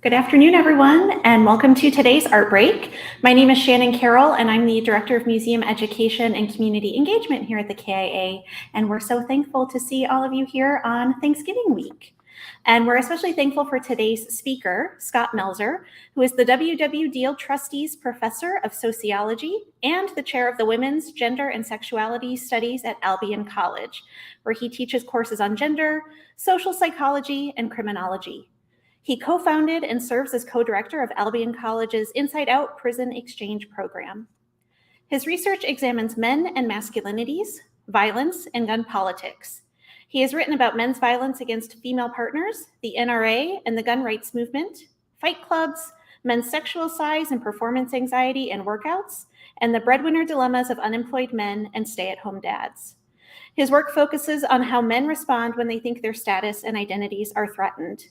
Good afternoon, everyone, and welcome to today's ARTbreak. My name is Shannon Carroll, and I'm the Director of Museum Education and Community Engagement here at the KIA, and we're so thankful to see all of you here on Thanksgiving week. And we're especially thankful for today's speaker, Scott Melzer, who is the W.W. Diehl Trustees Professor of Sociology and the Chair of the Women's Gender and Sexuality Studies at Albion College, where he teaches courses on gender, social psychology, and criminology. He co-founded and serves as co-director of Albion College's Inside Out Prison Exchange Program. His research examines men and masculinities, violence, and gun politics. He has written about men's violence against female partners, the NRA and the gun rights movement, fight clubs, men's sexual size and performance anxiety and workouts, and the breadwinner dilemmas of unemployed men and stay-at-home dads. His work focuses on how men respond when they think their status and identities are threatened.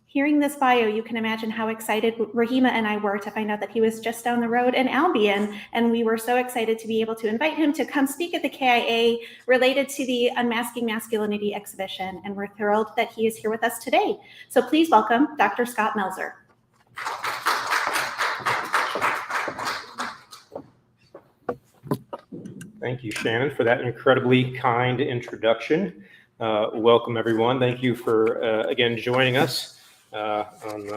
Hearing this bio, you can imagine how excited Rahima and I were to find out that he was just down the road in Albion, and we were so excited to be able to invite him to come speak at the KIA related to the Unmasking Masculinity exhibition, and we're thrilled that he is here with us today. So please welcome Dr. Scott Melzer. Thank you, Shannon, for that incredibly kind introduction. Welcome, everyone. Thank you for, again, joining us on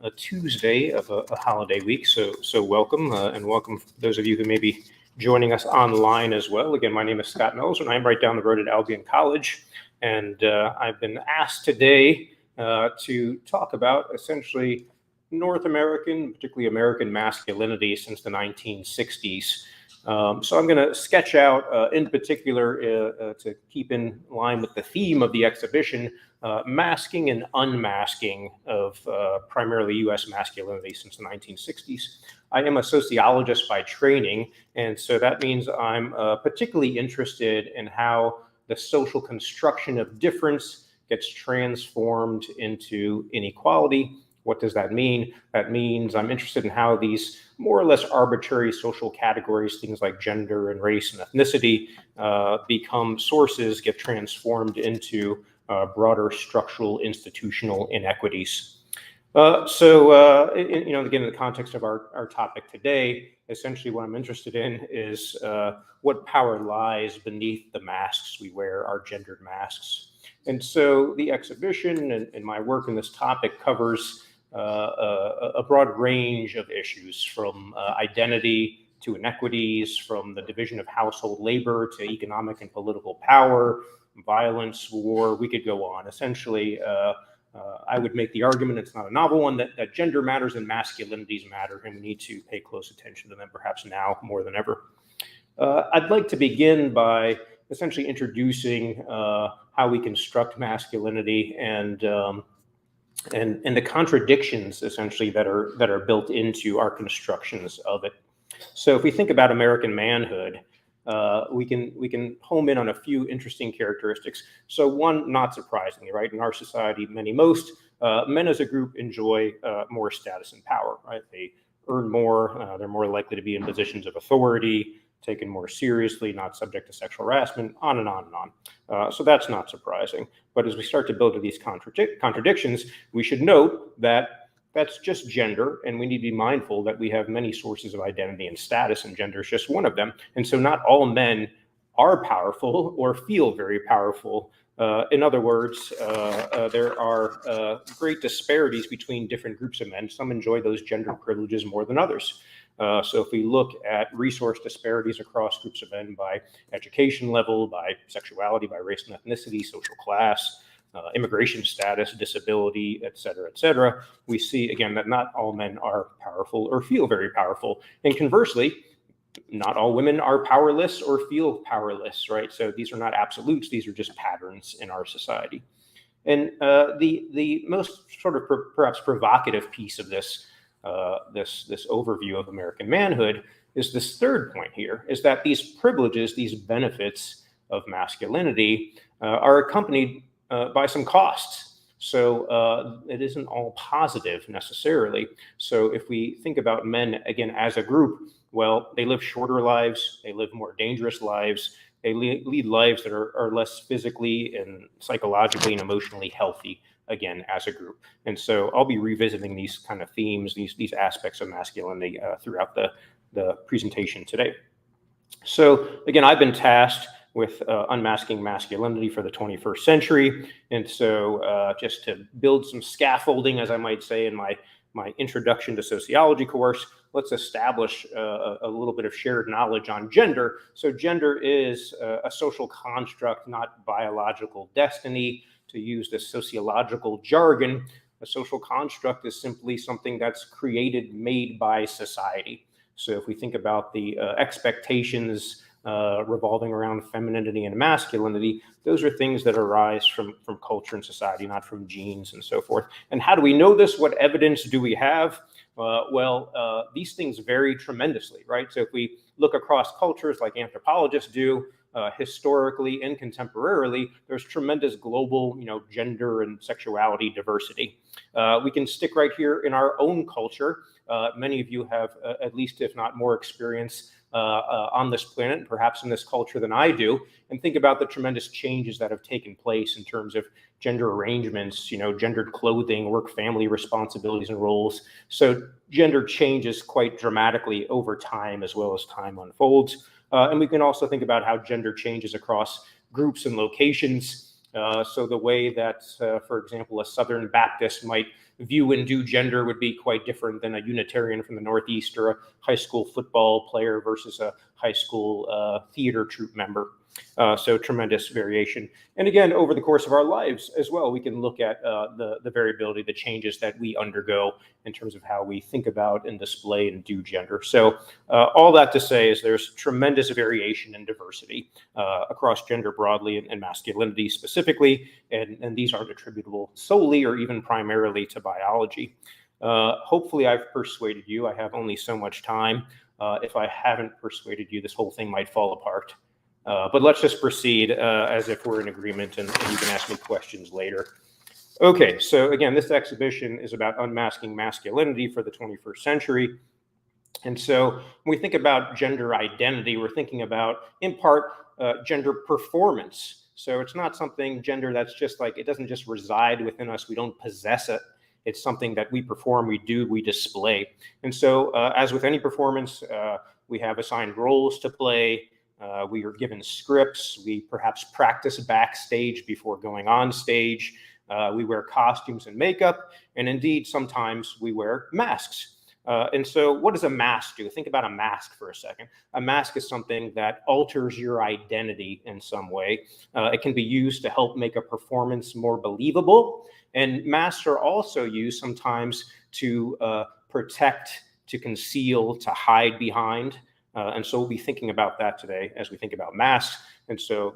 a Tuesday of a holiday week. So welcome, and welcome those of you who may be joining us online as well. Again, my name is Scott Melzer, and I'm right down the road at Albion College. And I've been asked today to talk about essentially North American, particularly American masculinity since the 1960s. So I'm going to sketch out, in particular, to keep in line with the theme of the exhibition, masking and unmasking of primarily U.S. masculinity since the 1960s. I am a sociologist by training, and so that means I'm particularly interested in how the social construction of difference gets transformed into inequality. What does that mean? That means I'm interested in how these more or less arbitrary social categories, things like gender and race and ethnicity, become sources, get transformed into broader structural institutional inequities. Again, in the context of our topic today, essentially what I'm interested in is what power lies beneath the masks we wear, our gendered masks. And so the exhibition and my work in this topic covers a broad range of issues, from identity to inequities, from the division of household labor to economic and political power, violence, war. We could go on. Essentially, I would make the argument, it's not a novel one, that gender matters and masculinities matter, and we need to pay close attention to them, perhaps now more than ever. I'd like to begin by essentially introducing how we construct masculinity and the contradictions essentially that are built into our constructions of it. So if we think about American manhood, we can home in on a few interesting characteristics. So one, not surprisingly, right, in our society, most men as a group enjoy more status and power, right? They earn more, they're more likely to be in positions of authority, taken more seriously, not subject to sexual harassment, on and on and on. So that's not surprising. But as we start to build to these contradictions, we should note that that's just gender, and we need to be mindful that we have many sources of identity and status, and gender is just one of them. And so not all men are powerful or feel very powerful. In other words, there are great disparities between different groups of men. Some enjoy those gender privileges more than others. So if we look at resource disparities across groups of men by education level, by sexuality, by race and ethnicity, social class, immigration status, disability, et cetera, we see, again, that not all men are powerful or feel very powerful. And conversely, not all women are powerless or feel powerless, right? So these are not absolutes, these are just patterns in our society. And the most sort of perhaps provocative piece of this overview of American manhood is this third point here, is that these privileges, these benefits of masculinity are accompanied by some costs. So it isn't all positive necessarily. So if we think about men, again, as a group, well, they live shorter lives, they live more dangerous lives, they lead lives that are less physically and psychologically and emotionally healthy. again as a group. And so I'll be revisiting these kind of themes, these aspects of masculinity throughout the presentation today. So again, I've been tasked with unmasking masculinity for the 21st century. And so just to build some scaffolding, as I might say, in my introduction to sociology course, let's establish a little bit of shared knowledge on gender. So gender is a social construct, not biological destiny. To use the sociological jargon, a social construct is simply something that's created, made by society. So if we think about the expectations revolving around femininity and masculinity, those are things that arise from culture and society, not from genes and so forth. And how do we know this? What evidence do we have? These things vary tremendously, right? So if we look across cultures like anthropologists do, historically and contemporarily, there's tremendous global, gender and sexuality diversity. We can stick right here in our own culture. Many of you have at least, if not more, experience on this planet, perhaps in this culture than I do, and think about the tremendous changes that have taken place in terms of gender arrangements, gendered clothing, work, family responsibilities and roles. So gender changes quite dramatically over time as well as time unfolds. And we can also think about how gender changes across groups and locations. So the way that, for example, a Southern Baptist might view and do gender would be quite different than a Unitarian from the Northeast, or a high school football player versus a high school theater troupe member. So tremendous variation. And again, over the course of our lives as well, we can look at the variability, the changes that we undergo in terms of how we think about and display and do gender. So all that to say is there's tremendous variation and diversity across gender broadly and masculinity specifically, and these aren't attributable solely or even primarily to biology. Hopefully I've persuaded you. I have only so much time. If I haven't persuaded you, this whole thing might fall apart. But let's just proceed as if we're in agreement, and you can ask me questions later. Okay, so again, this exhibition is about unmasking masculinity for the 21st century. And so when we think about gender identity, we're thinking about, in part, gender performance. So it's not something, gender, that's just like, it doesn't just reside within us. We don't possess it. It's something that we perform, we do, we display. And so as with any performance, we have assigned roles to play. We are given scripts. We perhaps practice backstage before going on stage. We wear costumes and makeup. And indeed, sometimes we wear masks. And so what does a mask do? Think about a mask for a second. A mask is something that alters your identity in some way. It can be used to help make a performance more believable. And masks are also used sometimes to protect, to conceal, to hide behind. And so we'll be thinking about that today as we think about masks. And so,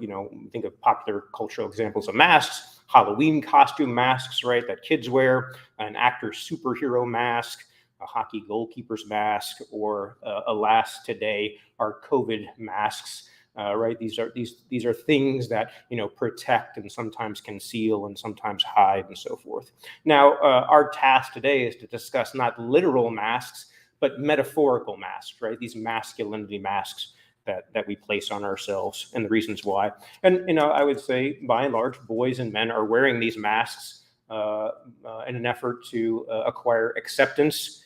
think of popular cultural examples of masks, Halloween costume masks, right, that kids wear, an actor's superhero mask, a hockey goalkeeper's mask, or alas today, our COVID masks, right? These are things that, protect and sometimes conceal and sometimes hide and so forth. Now, our task today is to discuss not literal masks, but metaphorical masks, right? These masculinity masks that we place on ourselves and the reasons why. And, I would say by and large, boys and men are wearing these masks in an effort to acquire acceptance,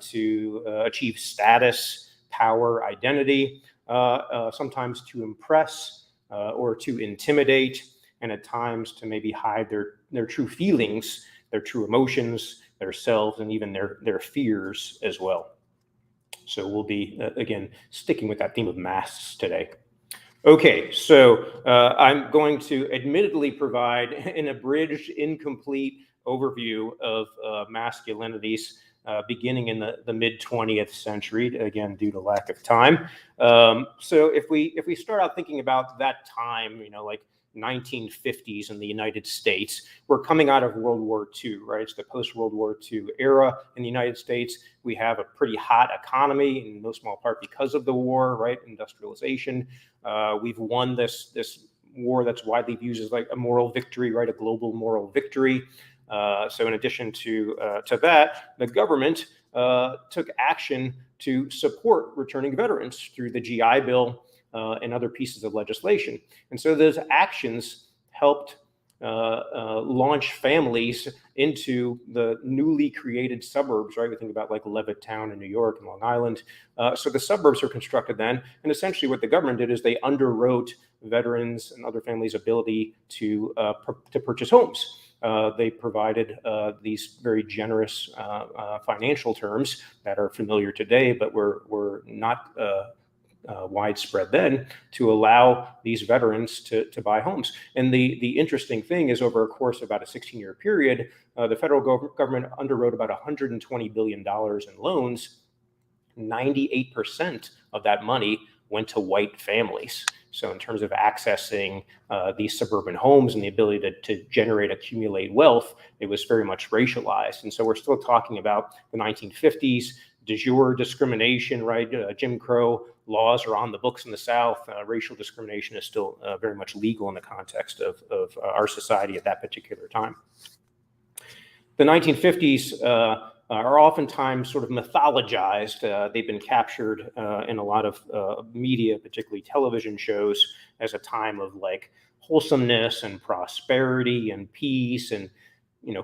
to achieve status, power, identity, sometimes to impress or to intimidate, and at times to maybe hide their true feelings, their true emotions, their selves, and even their fears as well. So we'll be, again, sticking with that theme of masks today. Okay, so I'm going to admittedly provide an abridged, incomplete overview of masculinities beginning in the mid-20th century, again, due to lack of time. So if we start out thinking about that time, like 1950s in the United States, we're coming out of World War II, right? It's the post-World War II era in the United States. We have a pretty hot economy, in no small part because of the war, right? Industrialization. We've won this war that's widely viewed as like a moral victory, right? A global moral victory. So in addition to that, the government took action to support returning veterans through the GI Bill and other pieces of legislation. And so those actions helped launch families into the newly created suburbs, right? We think about like Levittown in New York and Long Island. So the suburbs were constructed then. And essentially what the government did is they underwrote veterans and other families' ability to purchase homes. They provided these very generous financial terms that are familiar today, but were not widespread then, to allow these veterans to buy homes. And the interesting thing is, over a course of about a 16-year period, the federal government underwrote about $120 billion in loans. 98% of that money went to white families. So in terms of accessing these suburban homes and the ability to generate, accumulate wealth, it was very much racialized. And so we're still talking about the 1950s, de jure discrimination, right? Jim Crow laws are on the books in the South. Racial discrimination is still very much legal in the context of our society at that particular time. The 1950s are oftentimes sort of mythologized. They've been captured in a lot of media, particularly television shows, as a time of like wholesomeness and prosperity and peace and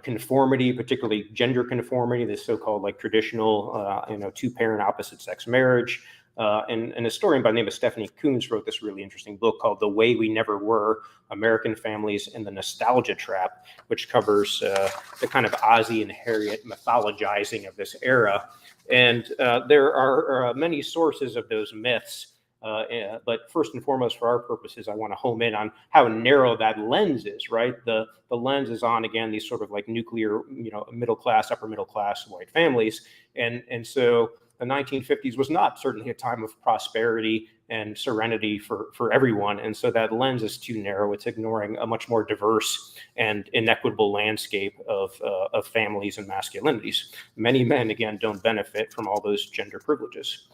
conformity, particularly gender conformity, this so-called like traditional, two-parent opposite-sex marriage. And an historian by the name of Stephanie Coontz wrote this really interesting book called The Way We Never Were, American Families and the Nostalgia Trap, which covers the kind of Ozzie and Harriet mythologizing of this era. And there are many sources of those myths. But first and foremost, for our purposes, I want to home in on how narrow that lens is, right? The lens is on, again, these sort of like nuclear, middle class, upper middle class white families. And so the 1950s was not certainly a time of prosperity and serenity for everyone. And so that lens is too narrow. It's ignoring a much more diverse and inequitable landscape of families and masculinities. Many men, again, don't benefit from all those gender privileges.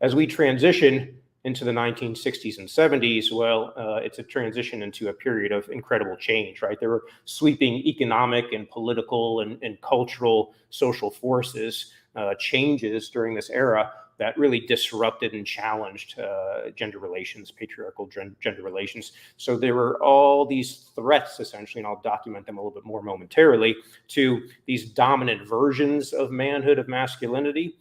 As we transition into the 1960s and 70s, well, it's a transition into a period of incredible change, right? There were sweeping economic and political and cultural social forces, changes during this era that really disrupted and challenged gender relations, patriarchal gender relations. So there were all these threats, essentially, and I'll document them a little bit more momentarily, to these dominant versions of manhood, of masculinity,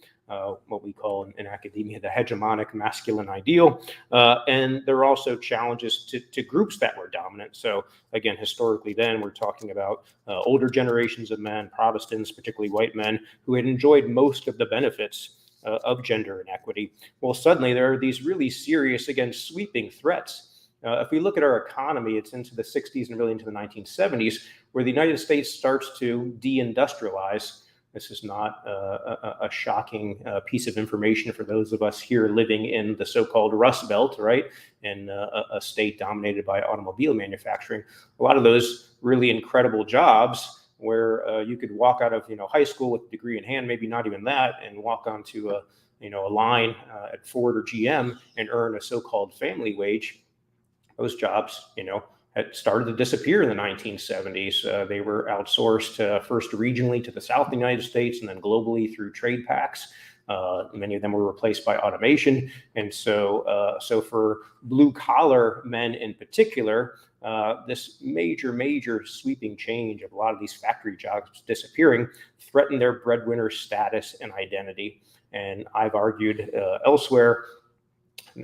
what we call in academia the hegemonic masculine ideal. And there are also challenges to groups that were dominant. So again, historically then, we're talking about older generations of men, Protestants, particularly white men, who had enjoyed most of the benefits of gender inequity. Well, suddenly there are these really serious, again, sweeping threats. If we look at our economy, it's into the 60s and really into the 1970s, where the United States starts to deindustrialize. This is not a shocking piece of information for those of us here living in the so-called Rust Belt, right? In a state dominated by automobile manufacturing. A lot of those really incredible jobs where you could walk out of high school with a degree in hand, maybe not even that, and walk onto a line at Ford or GM and earn a so-called family wage. Those jobs, had started to disappear in the 1970s. They were outsourced first regionally to the South of the United States and then globally through trade packs. Many of them were replaced by automation. And so for blue collar men in particular, this major sweeping change of a lot of these factory jobs disappearing threatened their breadwinner status and identity. And I've argued elsewhere,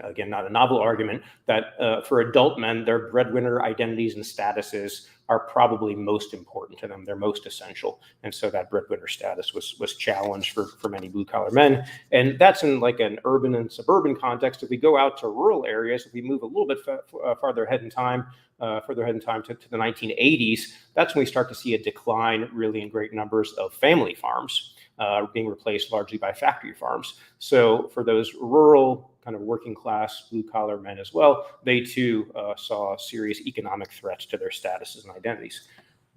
again, not a novel argument, that for adult men, their breadwinner identities and statuses are probably most important to them. They're most essential. And so that breadwinner status was challenged for many blue collar men. And that's in like an urban and suburban context. If we go out to rural areas, if we move a little bit further ahead in time to the 1980s, that's when we start to see a decline really in great numbers of family farms being replaced largely by factory farms. So for those rural kind of working class blue collar men as well, they too saw serious economic threats to their statuses and identities.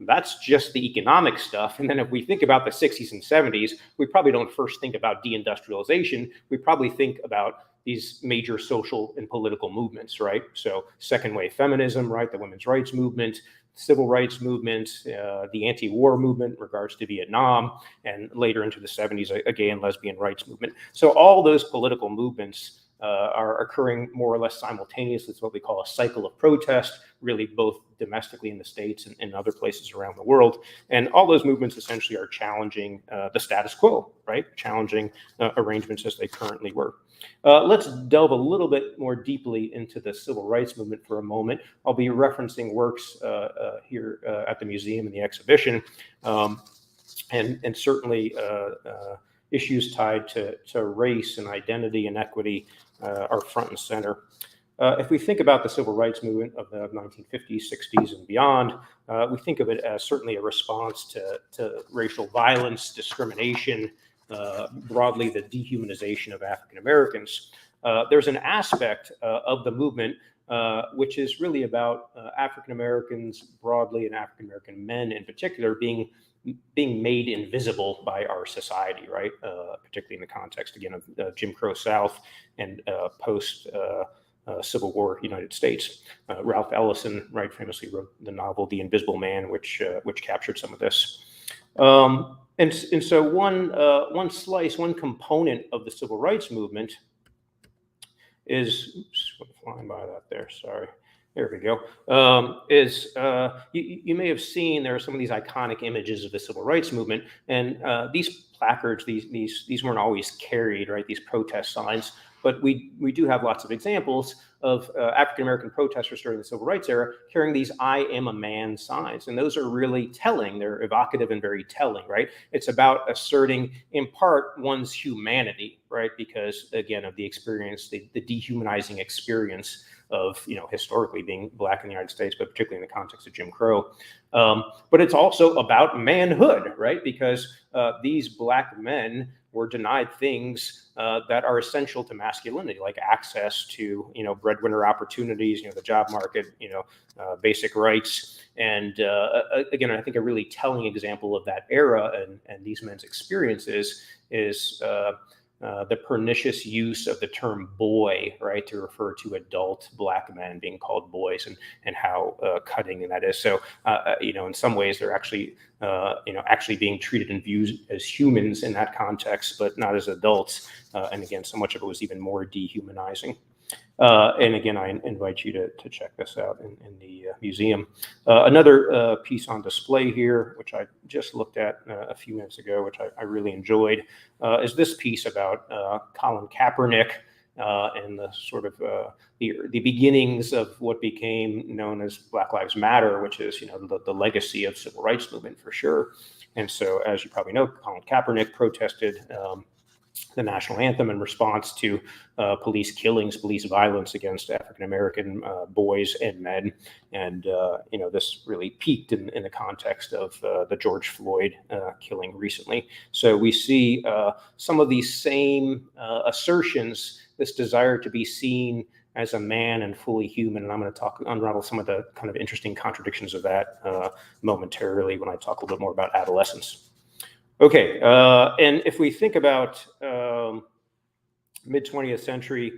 That's just the economic stuff. And then if we think about the 60s and 70s, we probably don't first think about deindustrialization. We probably think about these major social and political movements, right? So second wave feminism, right? The women's rights movement, civil rights movement, the anti-war movement in regards to Vietnam, and later into the 70s, a gay and lesbian rights movement. So all those political movements are occurring more or less simultaneously. It's what we call a cycle of protest, really both domestically in the States and in other places around the world. And all those movements essentially are challenging the status quo, right? Challenging arrangements as they currently work. Let's delve a little bit more deeply into the civil rights movement for a moment. I'll be referencing works here at the museum in the exhibition, and certainly issues tied to race and identity and equity are front and center. If we think about the civil rights movement of the 1950s, 60s, and beyond, we think of it as certainly a response to racial violence, discrimination, broadly the dehumanization of African Americans. There's an aspect of the movement which is really about African Americans broadly and African American men in particular being made invisible by our society, right? Particularly in the context, again, of Jim Crow South and post Civil War United States. Ralph Ellison, right, famously wrote the novel The Invisible Man, which captured some of this. And so one slice, one component of the civil rights movement is, oops, flying by that there, sorry. There we go. You may have seen there are some of these iconic images of the civil rights movement, and these placards, these weren't always carried, right? These protest signs, but we do have lots of examples of African American protesters during the civil rights era carrying these "I am a man" signs, and those are really telling. They're evocative and very telling, right? It's about asserting, in part, one's humanity, right? Because again, of the experience, the dehumanizing experience of, historically being Black in the United States, but particularly in the context of Jim Crow. But it's also about manhood, right? Because these Black men were denied things that are essential to masculinity, like access to, breadwinner opportunities, the job market, basic rights. And again, I think a really telling example of that era and these men's experiences is the pernicious use of the term boy, right, to refer to adult Black men being called boys, and how cutting that is. So, in some ways they're actually, actually being treated and viewed as humans in that context, but not as adults. And again, so much of it was even more dehumanizing. And again, I invite you to check this out in the museum. Another piece on display here, which I just looked at a few minutes ago, which I really enjoyed, is this piece about Colin Kaepernick and the sort of the beginnings of what became known as Black Lives Matter, which is the legacy of civil rights movement for sure. And so, as you probably know, Colin Kaepernick protested the national anthem in response to police killings, police violence against African American boys and men, and this really peaked in the context of the George Floyd killing recently. So we see some of these same assertions, this desire to be seen as a man and fully human, and I'm going to unravel some of the kind of interesting contradictions of that momentarily when I talk a little bit more about adolescence. Okay, and if we think about mid-20th century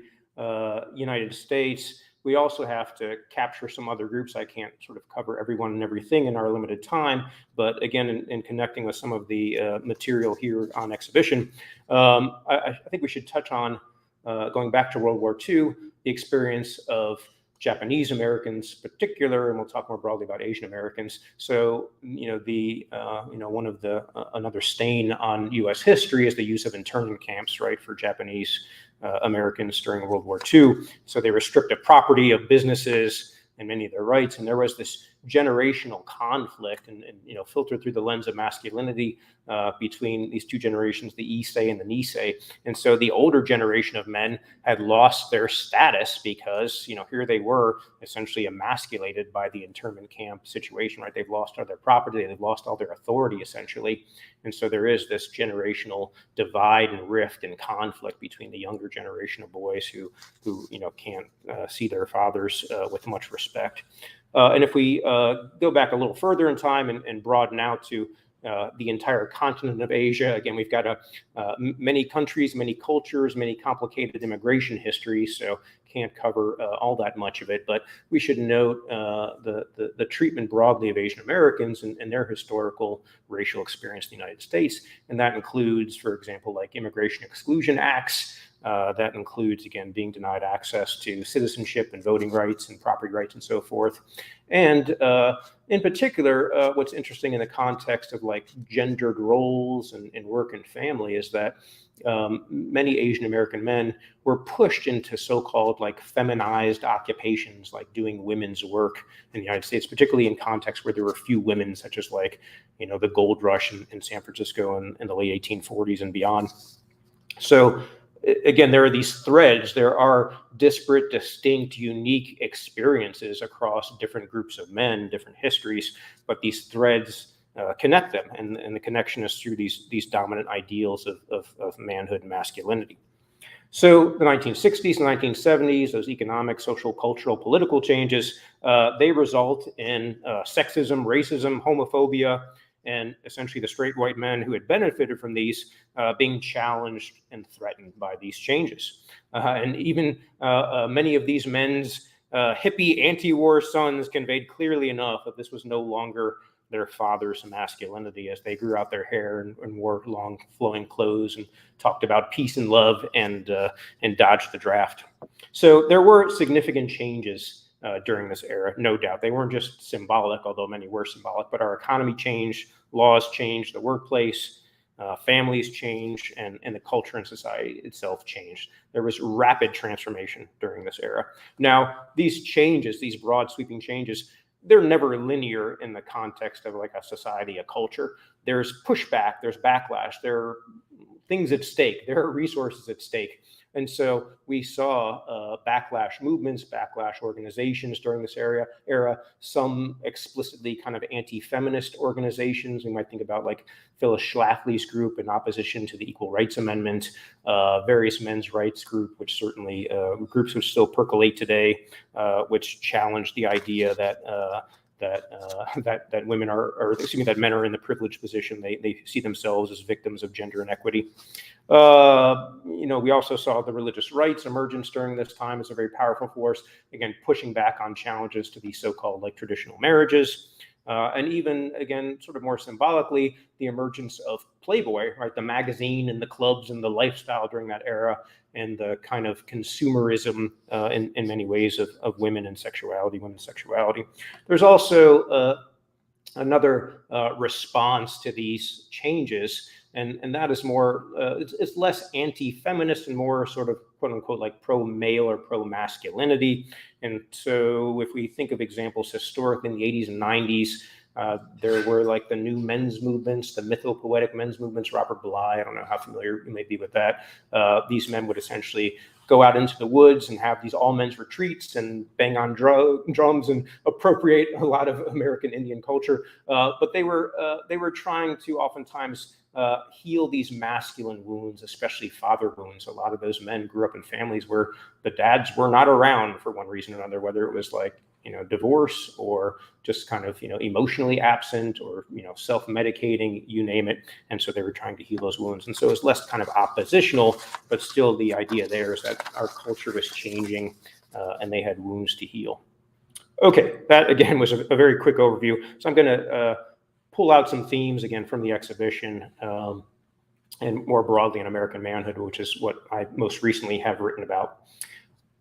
United States, we also have to capture some other groups. I can't sort of cover everyone and everything in our limited time, but again, in connecting with some of the material here on exhibition, I think we should touch on, going back to World War II, the experience of Japanese Americans particular, and we'll talk more broadly about Asian Americans. So, one of the another stain on U.S. history is the use of internment camps, right, for Japanese Americans during World War II. So they restricted property of businesses and many of their rights, and there was this generational conflict and filtered through the lens of masculinity between these two generations, the Issei and the Nisei. And so the older generation of men had lost their status because, here they were essentially emasculated by the internment camp situation, right? They've lost all their property, they've lost all their authority essentially. And so there is this generational divide and rift and conflict between the younger generation of boys who can't see their fathers with much respect. And if we go back a little further in time and broaden out to the entire continent of Asia, again, we've got many countries, many cultures, many complicated immigration histories. So can't cover all that much of it, but we should note the treatment broadly of Asian Americans and their historical racial experience in the United States. And that includes, for example, like immigration exclusion acts. That includes, again, being denied access to citizenship and voting rights and property rights and so forth. And in particular, what's interesting in the context of like gendered roles in work and family is that many Asian American men were pushed into so-called like feminized occupations, like doing women's work in the United States, particularly in contexts where there were few women, such as like, you know, the gold rush in San Francisco in the late 1840s and beyond. So again, there are these threads. There are disparate, distinct, unique experiences across different groups of men, different histories, but these threads connect them, and the connection is through these dominant ideals of manhood and masculinity. So the 1960s and 1970s, those economic, social, cultural, political changes, they result in sexism, racism, homophobia, and essentially the straight white men who had benefited from these being challenged and threatened by these changes. And even many of these men's hippie anti-war sons conveyed clearly enough that this was no longer their father's masculinity, as they grew out their hair and wore long flowing clothes and talked about peace and love and dodged the draft. So there were significant changes during this era, no doubt. They weren't just symbolic, although many were symbolic, but our economy changed, laws changed, the workplace, families changed, and the culture and society itself changed. There was rapid transformation during this era. Now, these changes, these broad sweeping changes, they're never linear in the context of like a society, a culture. There's pushback, there's backlash, there are things at stake, there are resources at stake. And so we saw backlash movements, backlash organizations during this era, some explicitly kind of anti-feminist organizations. We might think about like Phyllis Schlafly's group in opposition to the Equal Rights Amendment, various men's rights group, which certainly groups which still percolate today, which challenge the idea that women that men are in the privileged position. They see themselves as victims of gender inequity. We also saw the religious rights emergence during this time as a very powerful force, again, pushing back on challenges to these so-called like traditional marriages. And even, again, sort of more symbolically, the emergence of Playboy, right? The magazine and the clubs and the lifestyle during that era, and the kind of consumerism in many ways of women and sexuality, women's sexuality. There's also another response to these changes, and that is more, it's less anti-feminist and more sort of quote unquote like pro-male or pro-masculinity. And so if we think of examples historically in the 80s and 90s, there were like the new men's movements, the mythopoetic men's movements. Robert Bly, I don't know how familiar you may be with that. These men would essentially go out into the woods and have these all men's retreats and bang on drums and appropriate a lot of American Indian culture. But they were trying to oftentimes heal these masculine wounds, especially father wounds. A lot of those men grew up in families where the dads were not around for one reason or another, whether it was like, divorce or just kind of, emotionally absent or, self-medicating, you name it. And so they were trying to heal those wounds. And so it's less kind of oppositional, but still the idea there is that our culture was changing and they had wounds to heal. Okay, that again was a very quick overview. So I'm going to pull out some themes again from the exhibition and more broadly in American manhood, which is what I most recently have written about.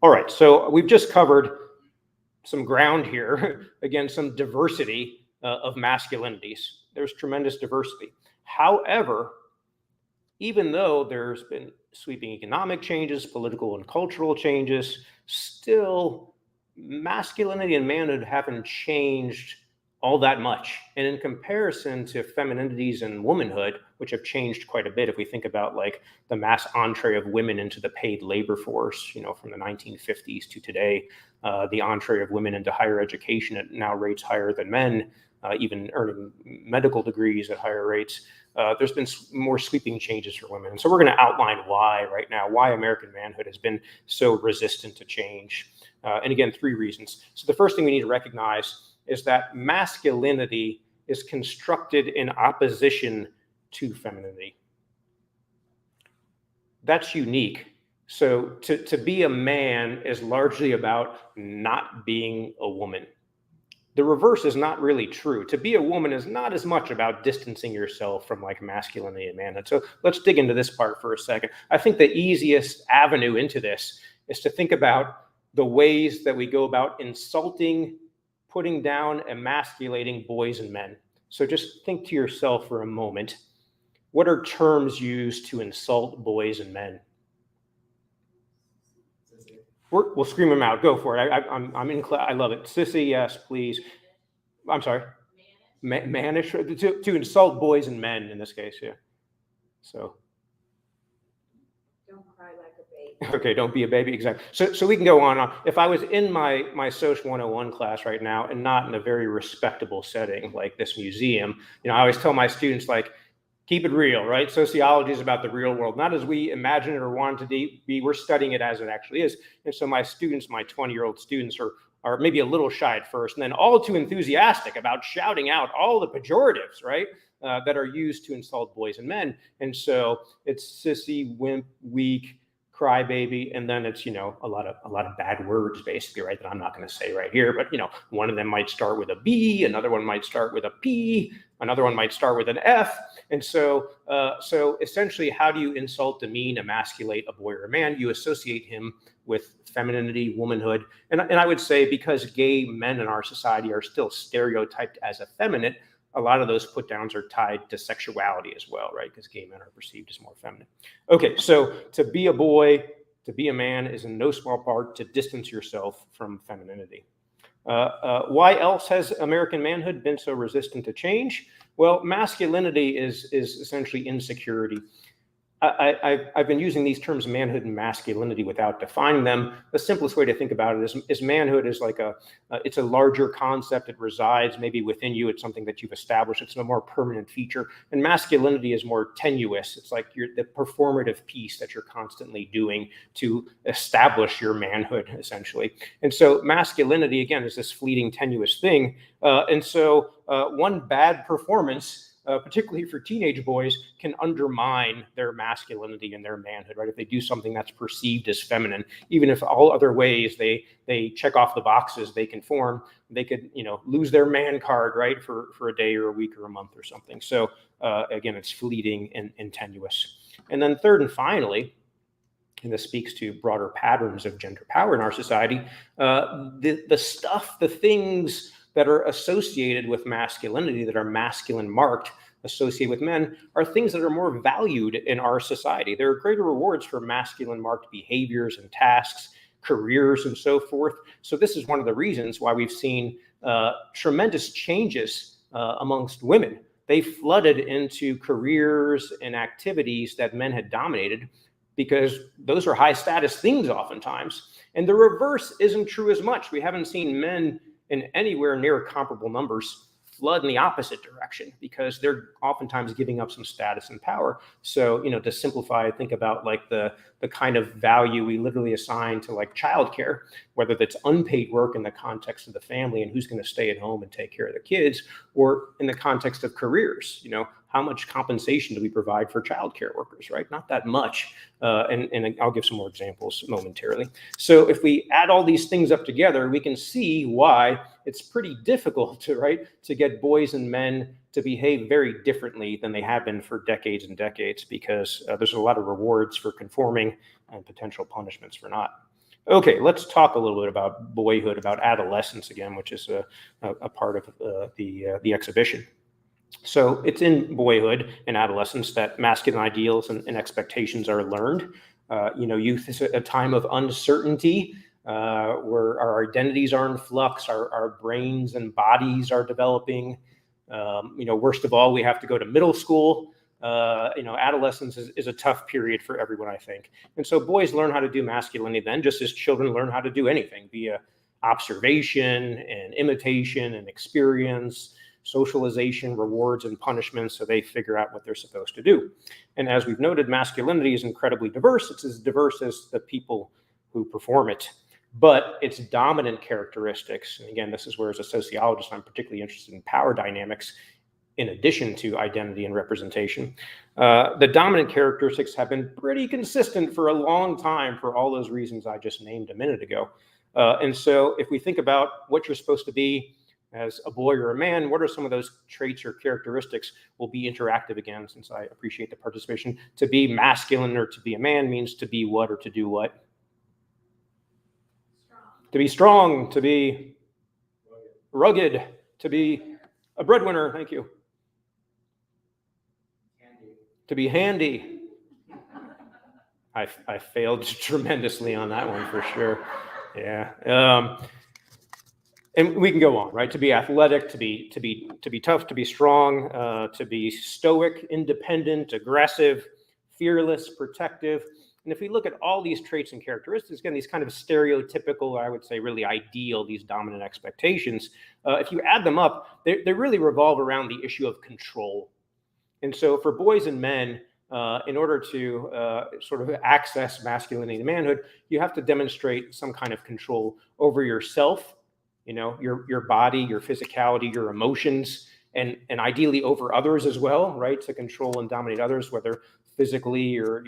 All right, so we've just covered some ground here, again, some diversity of masculinities. There's tremendous diversity. However, even though there's been sweeping economic changes, political and cultural changes, still masculinity and manhood haven't changed all that much. And in comparison to femininities and womanhood, which have changed quite a bit, if we think about like the mass entree of women into the paid labor force, from the 1950s to today, the entree of women into higher education at now rates higher than men, even earning medical degrees at higher rates. There's been more sweeping changes for women. And so we're going to outline why right now, why American manhood has been so resistant to change. And again, 3 reasons. So the first thing we need to recognize is that masculinity is constructed in opposition to femininity. That's unique So to be a man is largely about not being a woman. The reverse is not really true. To be a woman is not as much about distancing yourself from like masculinity and manhood. So let's dig into this part for a second. I think the easiest avenue into this is to think about the ways that we go about insulting, putting down, emasculating boys and men. So just think to yourself for a moment. What are terms used to insult boys and men? We'll scream them out. Go for it. I'm in class. I love it. Sissy, yes, please. I'm sorry. Mannish to insult boys and men in this case, yeah. So. Don't cry like a baby. Okay, don't be a baby. Exactly. So we can go on. If I was in my Social 101 class right now and not in a very respectable setting like this museum, I always tell my students, like, keep it real, right? Sociology is about the real world, not as we imagine it or want it to be. We're studying it as it actually is. And so my students, my 20-year-old students, are maybe a little shy at first, and then all too enthusiastic about shouting out all the pejoratives, right, that are used to insult boys and men. And so it's sissy, wimp, weak, crybaby, and then it's a lot of bad words basically, right, that I'm not going to say right here. But one of them might start with a B, another one might start with a P, another one might start with an F. And so essentially, how do you insult, demean, emasculate a boy or a man? You associate him with femininity, womanhood, and I would say because gay men in our society are still stereotyped as effeminate, a lot of those put downs are tied to sexuality as well, right? Because gay men are perceived as more feminine. Okay, so to be a boy, to be a man is in no small part to distance yourself from femininity. Why else has American manhood been so resistant to change? Well, masculinity is essentially insecurity. I've been using these terms manhood and masculinity without defining them. The simplest way to think about it is manhood is like it's a larger concept. It resides maybe within you. It's something that you've established. It's a more permanent feature. And masculinity is more tenuous. It's like the performative piece that you're constantly doing to establish your manhood, essentially. And so masculinity, again, is this fleeting, tenuous thing. And so one bad performance, particularly for teenage boys, can undermine their masculinity and their manhood, right? If they do something that's perceived as feminine, even if all other ways they check off the boxes, they conform, they could, lose their man card, right, for a day or a week or a month or something. So again, it's fleeting and tenuous. And then third and finally, and this speaks to broader patterns of gender power in our society, the things that are associated with masculinity, that are masculine marked, associated with men, are things that are more valued in our society. There are greater rewards for masculine marked behaviors and tasks, careers, and so forth. So this is one of the reasons why we've seen tremendous changes amongst women. They flooded into careers and activities that men had dominated because those are high status things oftentimes. And the reverse isn't true as much. We haven't seen men in anywhere near comparable numbers flood in the opposite direction because they're oftentimes giving up some status and power. So, to simplify, think about like the kind of value we literally assign to like childcare, whether that's unpaid work in the context of the family and who's going to stay at home and take care of the kids, or in the context of careers. How much compensation do we provide for childcare workers, right? Not that much. And I'll give some more examples momentarily. So if we add all these things up together, we can see why it's pretty difficult to get boys and men to behave very differently than they have been for decades and decades, because there's a lot of rewards for conforming and potential punishments for not. Okay, let's talk a little bit about boyhood, about adolescence again, which is a part of the exhibition. So it's in boyhood and adolescence that masculine ideals and expectations are learned. Youth is a time of uncertainty, where our identities are in flux, our brains and bodies are developing. Worst of all, we have to go to middle school. Adolescence is a tough period for everyone, I think. And so boys learn how to do masculinity then, just as children learn how to do anything via observation and imitation and experience, socialization, rewards, and punishments, so they figure out what they're supposed to do. And as we've noted, masculinity is incredibly diverse. It's as diverse as the people who perform it. But its dominant characteristics, and again, this is where as a sociologist, I'm particularly interested in power dynamics, in addition to identity and representation. The dominant characteristics have been pretty consistent for a long time for all those reasons I just named a minute ago. And so if we think about what you're supposed to be as a boy or a man, what are some of those traits or characteristics? We'll be interactive again, since I appreciate the participation. To be masculine or to be a man means to be what or to do what? To be strong, to be rugged, to be a breadwinner, thank you. To be handy. I failed tremendously on that one for sure. Yeah. And we can go on, right? To be athletic, to be tough, to be strong, to be stoic, independent, aggressive, fearless, protective. And if we look at all these traits and characteristics, again, these kind of stereotypical, I would say really ideal, these dominant expectations, if you add them up, they really revolve around the issue of control. And so for boys and men, in order to sort of access masculinity and manhood, you have to demonstrate some kind of control over yourself, your body, your physicality, your emotions, and ideally over others as well, right? To control and dominate others, whether physically or,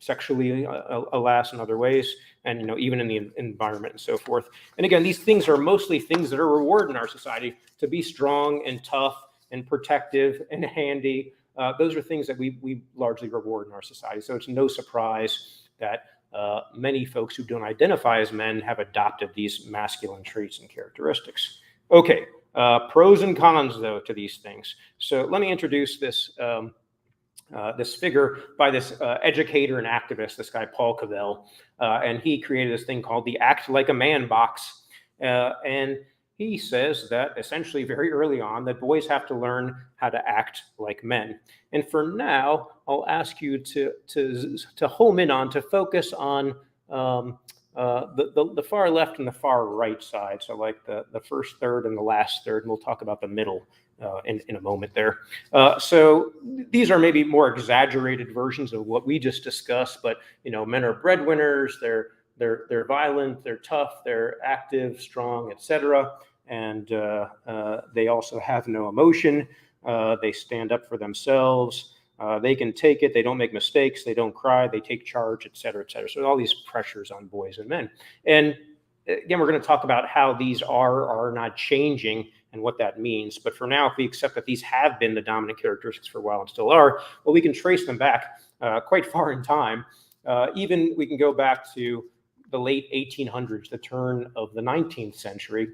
sexually, alas, in other ways, and, even in the environment and so forth. And again, these things are mostly things that are rewarded in our society. To be strong and tough and protective and handy, those are things that we largely reward in our society. So it's no surprise that many folks who don't identify as men have adopted these masculine traits and characteristics. Okay, pros and cons, though, to these things. So let me introduce this this figure by this educator and activist, this guy Paul Cavell, and he created this thing called the Act Like a Man box. And he says that essentially very early on that boys have to learn how to act like men. And for now, I'll ask you to home in on, to focus on the far left and the far right side. So like the first third and the last third, and we'll talk about the middle in a moment there. So these are maybe more exaggerated versions of what we just discussed, but men are breadwinners, they're violent, they're tough, they're active, strong, etc. And they also have no emotion. They stand up for themselves. They can take it. They don't make mistakes. They don't cry. They take charge, et cetera, et cetera. So all these pressures on boys and men. And again, we're going to talk about how these are not changing and what that means. But for now, if we accept that these have been the dominant characteristics for a while and still are, well, we can trace them back quite far in time. Even we can go back to the late 1800s, the turn of the 19th century.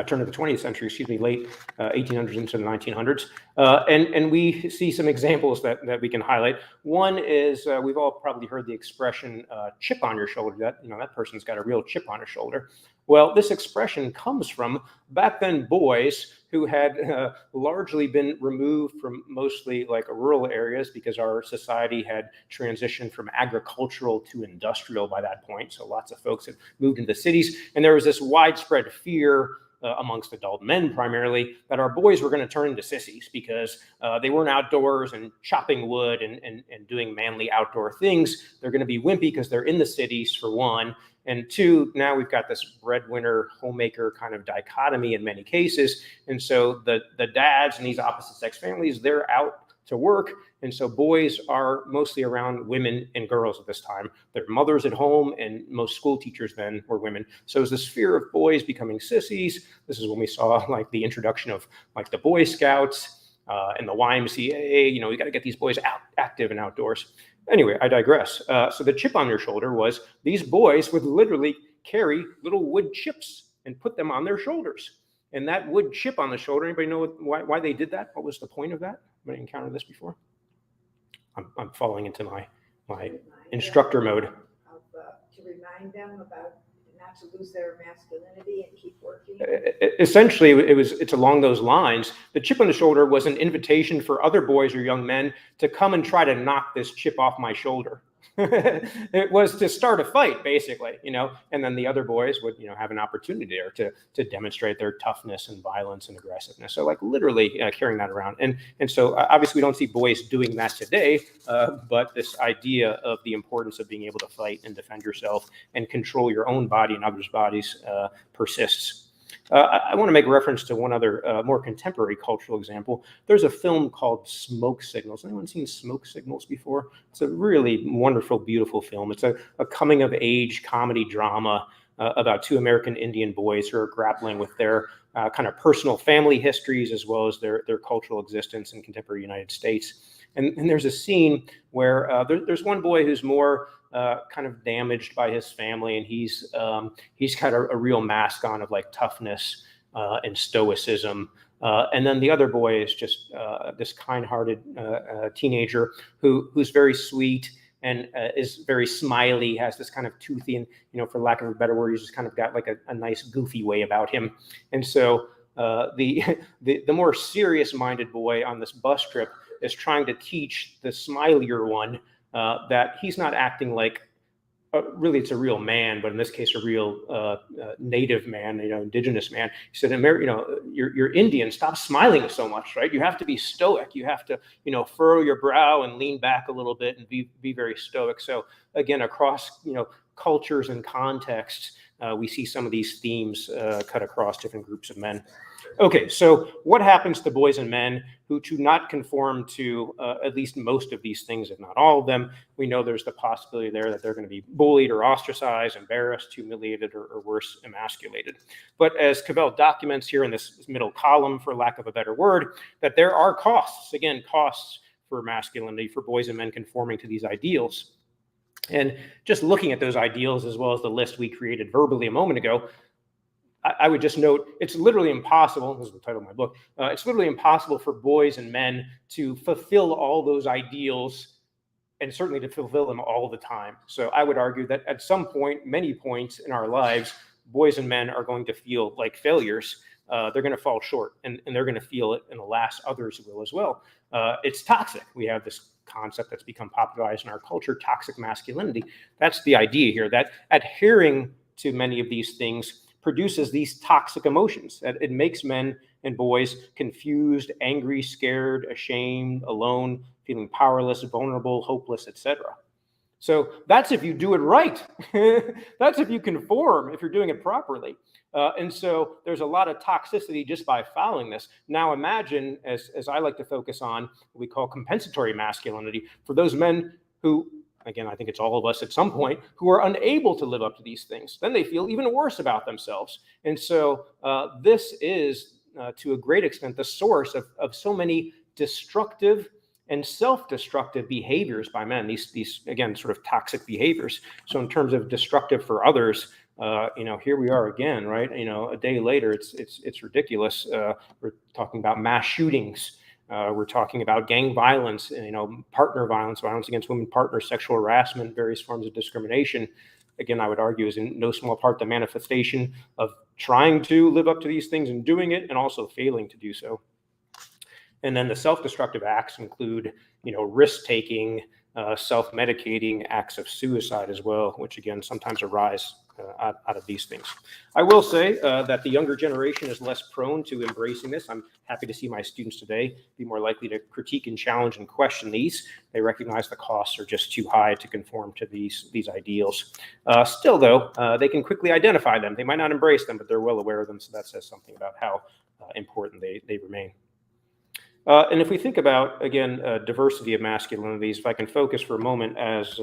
Turn of the 20th century, late 1800s into the 1900s. And we see some examples that we can highlight. One is, we've all probably heard the expression chip on your shoulder, that person's got a real chip on his shoulder. Well, this expression comes from back then boys who had largely been removed from mostly like rural areas because our society had transitioned from agricultural to industrial by that point. So lots of folks had moved into the cities, and there was this widespread fear amongst adult men primarily, that our boys were going to turn into sissies because they weren't outdoors and chopping wood and doing manly outdoor things. They're going to be wimpy because they're in the cities, for one. And two, now we've got this breadwinner, homemaker kind of dichotomy in many cases. And so the dads in these opposite sex families, they're out to work. And so boys are mostly around women and girls at this time. Their mothers at home, and most school teachers then were women. So there's this fear of boys becoming sissies. This is when we saw like the introduction of like the Boy Scouts and the YMCA. We got to get these boys out, active and outdoors. Anyway, I digress. So the chip on their shoulder was these boys would literally carry little wood chips and put them on their shoulders. And that wood chip on the shoulder, anybody know why they did that? What was the point of that? Anybody encountered this before? I'm falling into my instructor mode. To remind them about not to lose their masculinity and keep working. Essentially, it's along those lines. The chip on the shoulder was an invitation for other boys or young men to come and try to knock this chip off my shoulder. It was to start a fight, basically, and then the other boys would, have an opportunity there to demonstrate their toughness and violence and aggressiveness. So like literally carrying that around. And so obviously we don't see boys doing that today, but this idea of the importance of being able to fight and defend yourself and control your own body and others' bodies persists. I want to make reference to one other more contemporary cultural example. There's a film called Smoke Signals. Anyone seen Smoke Signals before? It's a really wonderful, beautiful film. It's a coming of age comedy drama about two American Indian boys who are grappling with their kind of personal family histories as well as their cultural existence in contemporary United States. And there's a scene where there's one boy who's more kind of damaged by his family, and he's got a real mask on of like toughness and stoicism. And then the other boy is just this kind-hearted teenager who's very sweet and is very smiley, has this kind of toothy and, for lack of a better word, he's just kind of got like a nice goofy way about him. And so the more serious-minded boy on this bus trip is trying to teach the smilier one that he's not acting like, really it's a real man, but in this case, a real native man, indigenous man. He said, you're Indian, stop smiling so much, right? You have to be stoic. You have to, furrow your brow and lean back a little bit and be very stoic. So again, across, cultures and contexts, we see some of these themes cut across different groups of men. Okay, so what happens to boys and men who do not conform to at least most of these things, if not all of them? We know there's the possibility there that they're going to be bullied or ostracized, embarrassed, humiliated, or worse, emasculated. But as Cavell documents here in this middle column, for lack of a better word, that there are costs, again, costs for masculinity, for boys and men conforming to these ideals. And just looking at those ideals, as well as the list we created verbally a moment ago, I would just note, it's literally impossible, this is the title of my book, it's literally impossible for boys and men to fulfill all those ideals, and certainly to fulfill them all the time. So I would argue that at some point, many points in our lives, boys and men are going to feel like failures. They're going to fall short, and they're going to feel it, and alas, others will as well. It's toxic. We have this concept that's become popularized in our culture, toxic masculinity. That's the idea here, that adhering to many of these things produces these toxic emotions. It makes men and boys confused, angry, scared, ashamed, alone, feeling powerless, vulnerable, hopeless, etc. So that's if you do it right. That's if you conform, if you're doing it properly. And so there's a lot of toxicity just by following this. Now imagine, as I like to focus on, what we call compensatory masculinity, for those men who, again, I think it's all of us at some point, who are unable to live up to these things. Then they feel even worse about themselves. And so this is, to a great extent, the source of so many destructive and self-destructive behaviors by men, these again, sort of toxic behaviors. So in terms of destructive for others, here we are again, right? A day later, it's ridiculous. We're talking about mass shootings. We're talking about gang violence, partner violence, violence against women partners, sexual harassment, various forms of discrimination. Again, I would argue is in no small part the manifestation of trying to live up to these things and doing it, and also failing to do so. And then the self-destructive acts include, risk-taking, self-medicating, acts of suicide as well, which again sometimes arise out of these things. I will say that the younger generation is less prone to embracing this. I'm happy to see my students today be more likely to critique and challenge and question these. They recognize the costs are just too high to conform to these ideals. Still, though, they can quickly identify them. They might not embrace them, but they're well aware of them, so that says something about how important they remain. And if we think about, again, diversity of masculinities, if I can focus for a moment as,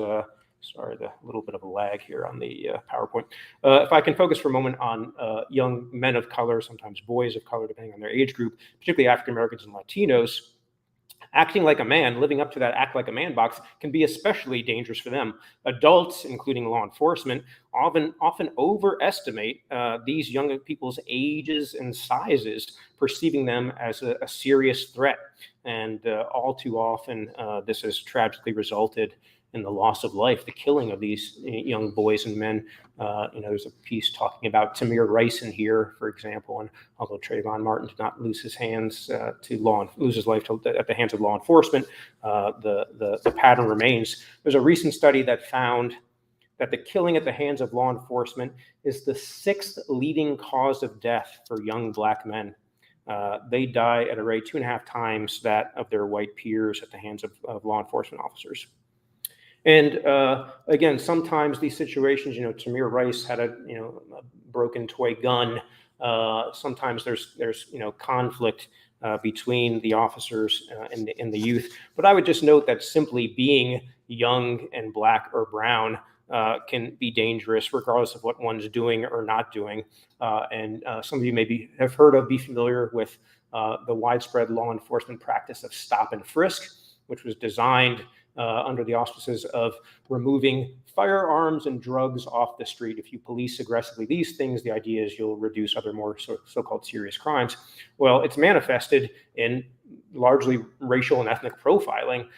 sorry, the little bit of a lag here on the PowerPoint. If I can focus for a moment on young men of color, sometimes boys of color, depending on their age group, particularly African Americans and Latinos, acting like a man, living up to that act like a man box can be especially dangerous for them. Adults, including law enforcement, often overestimate these young people's ages and sizes, perceiving them as a serious threat. And all too often, this has tragically resulted in the loss of life, the killing of these young boys and men. There's a piece talking about Tamir Rice in here, for example, and although Trayvon Martin did not lose his hands lose his life at the hands of law enforcement, the pattern remains. There's a recent study that found that the killing at the hands of law enforcement is the 6th leading cause of death for young Black men. They die at a rate 2.5 times that of their white peers at the hands of law enforcement officers. And again, sometimes these situations, Tamir Rice had a broken toy gun. Sometimes there's conflict between the officers and the youth. But I would just note that simply being young and black or brown can be dangerous regardless of what one's doing or not doing. And some of you maybe have heard of, be familiar with the widespread law enforcement practice of stop and frisk, which was designed under the auspices of removing firearms and drugs off the street. If you police aggressively these things, the idea is you'll reduce other more so-called serious crimes. Well, it's manifested in largely racial and ethnic profiling.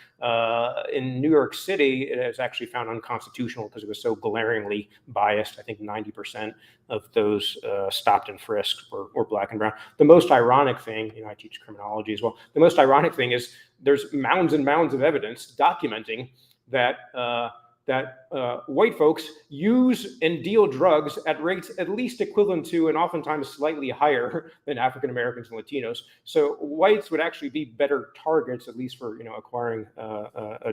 In New York City, it is actually found unconstitutional because it was so glaringly biased. I think 90% of those stopped and frisked were black and brown. The most ironic thing, I teach criminology as well. The most ironic thing is there's mounds and mounds of evidence documenting that white folks use and deal drugs at rates at least equivalent to and oftentimes slightly higher than African Americans and Latinos. So whites would actually be better targets, at least for acquiring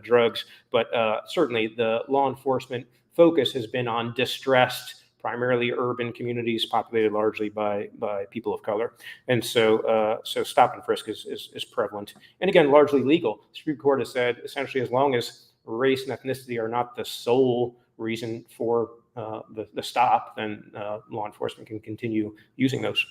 drugs. But certainly the law enforcement focus has been on distressed, primarily urban communities populated largely by people of color. And so stop and frisk is prevalent. And again, largely legal. The Supreme Court has said essentially as long as race and ethnicity are not the sole reason for the stop, then law enforcement can continue using those.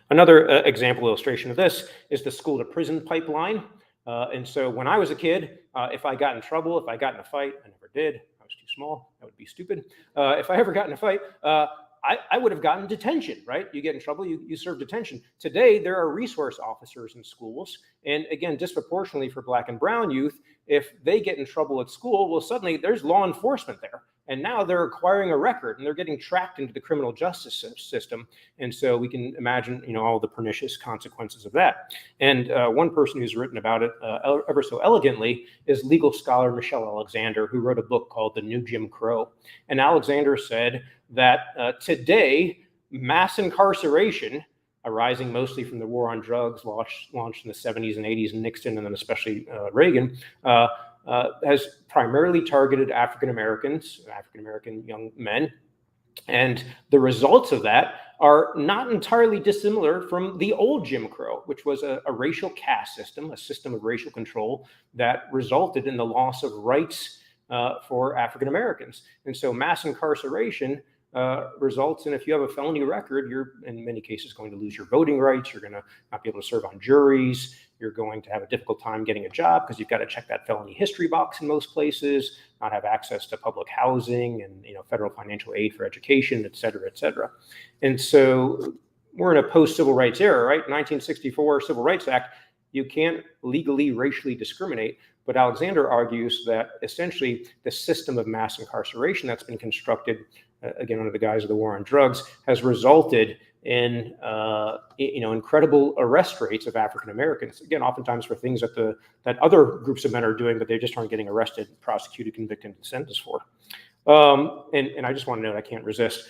Another example illustration of this is the school to prison pipeline. And so when I was a kid, if I got in trouble, if I got in a fight, I never did. I was too small. That would be stupid. If I ever got in a fight, I would have gotten detention, right? You get in trouble, you serve detention. Today, there are resource officers in schools. And again, disproportionately for black and brown youth, if they get in trouble at school, well, suddenly there's law enforcement there. And now they're acquiring a record and they're getting tracked into the criminal justice system. And so we can imagine, all the pernicious consequences of that. And one person who's written about it ever so elegantly is legal scholar Michelle Alexander, who wrote a book called The New Jim Crow. And Alexander said that today, mass incarceration, arising mostly from the war on drugs launched in the 70s and 80s, and Nixon, and then especially Reagan, has primarily targeted African American young men. And the results of that are not entirely dissimilar from the old Jim Crow, which was a racial caste system, a system of racial control that resulted in the loss of rights for African Americans. And so mass incarceration results in, if you have a felony record, you're in many cases going to lose your voting rights. You're going to not be able to serve on juries. You're going to have a difficult time getting a job because you've got to check that felony history box in most places, not have access to public housing and federal financial aid for education, et cetera, et cetera. And so we're in a post-civil rights era, right? 1964 Civil Rights Act, you can't legally racially discriminate. But Alexander argues that essentially the system of mass incarceration that's been constructed, again, under the guise of the war on drugs, has resulted in incredible arrest rates of African Americans. Again, oftentimes for things that other groups of men are doing, but they just aren't getting arrested, prosecuted, convicted, and sentenced for. And I just want to note, I can't resist.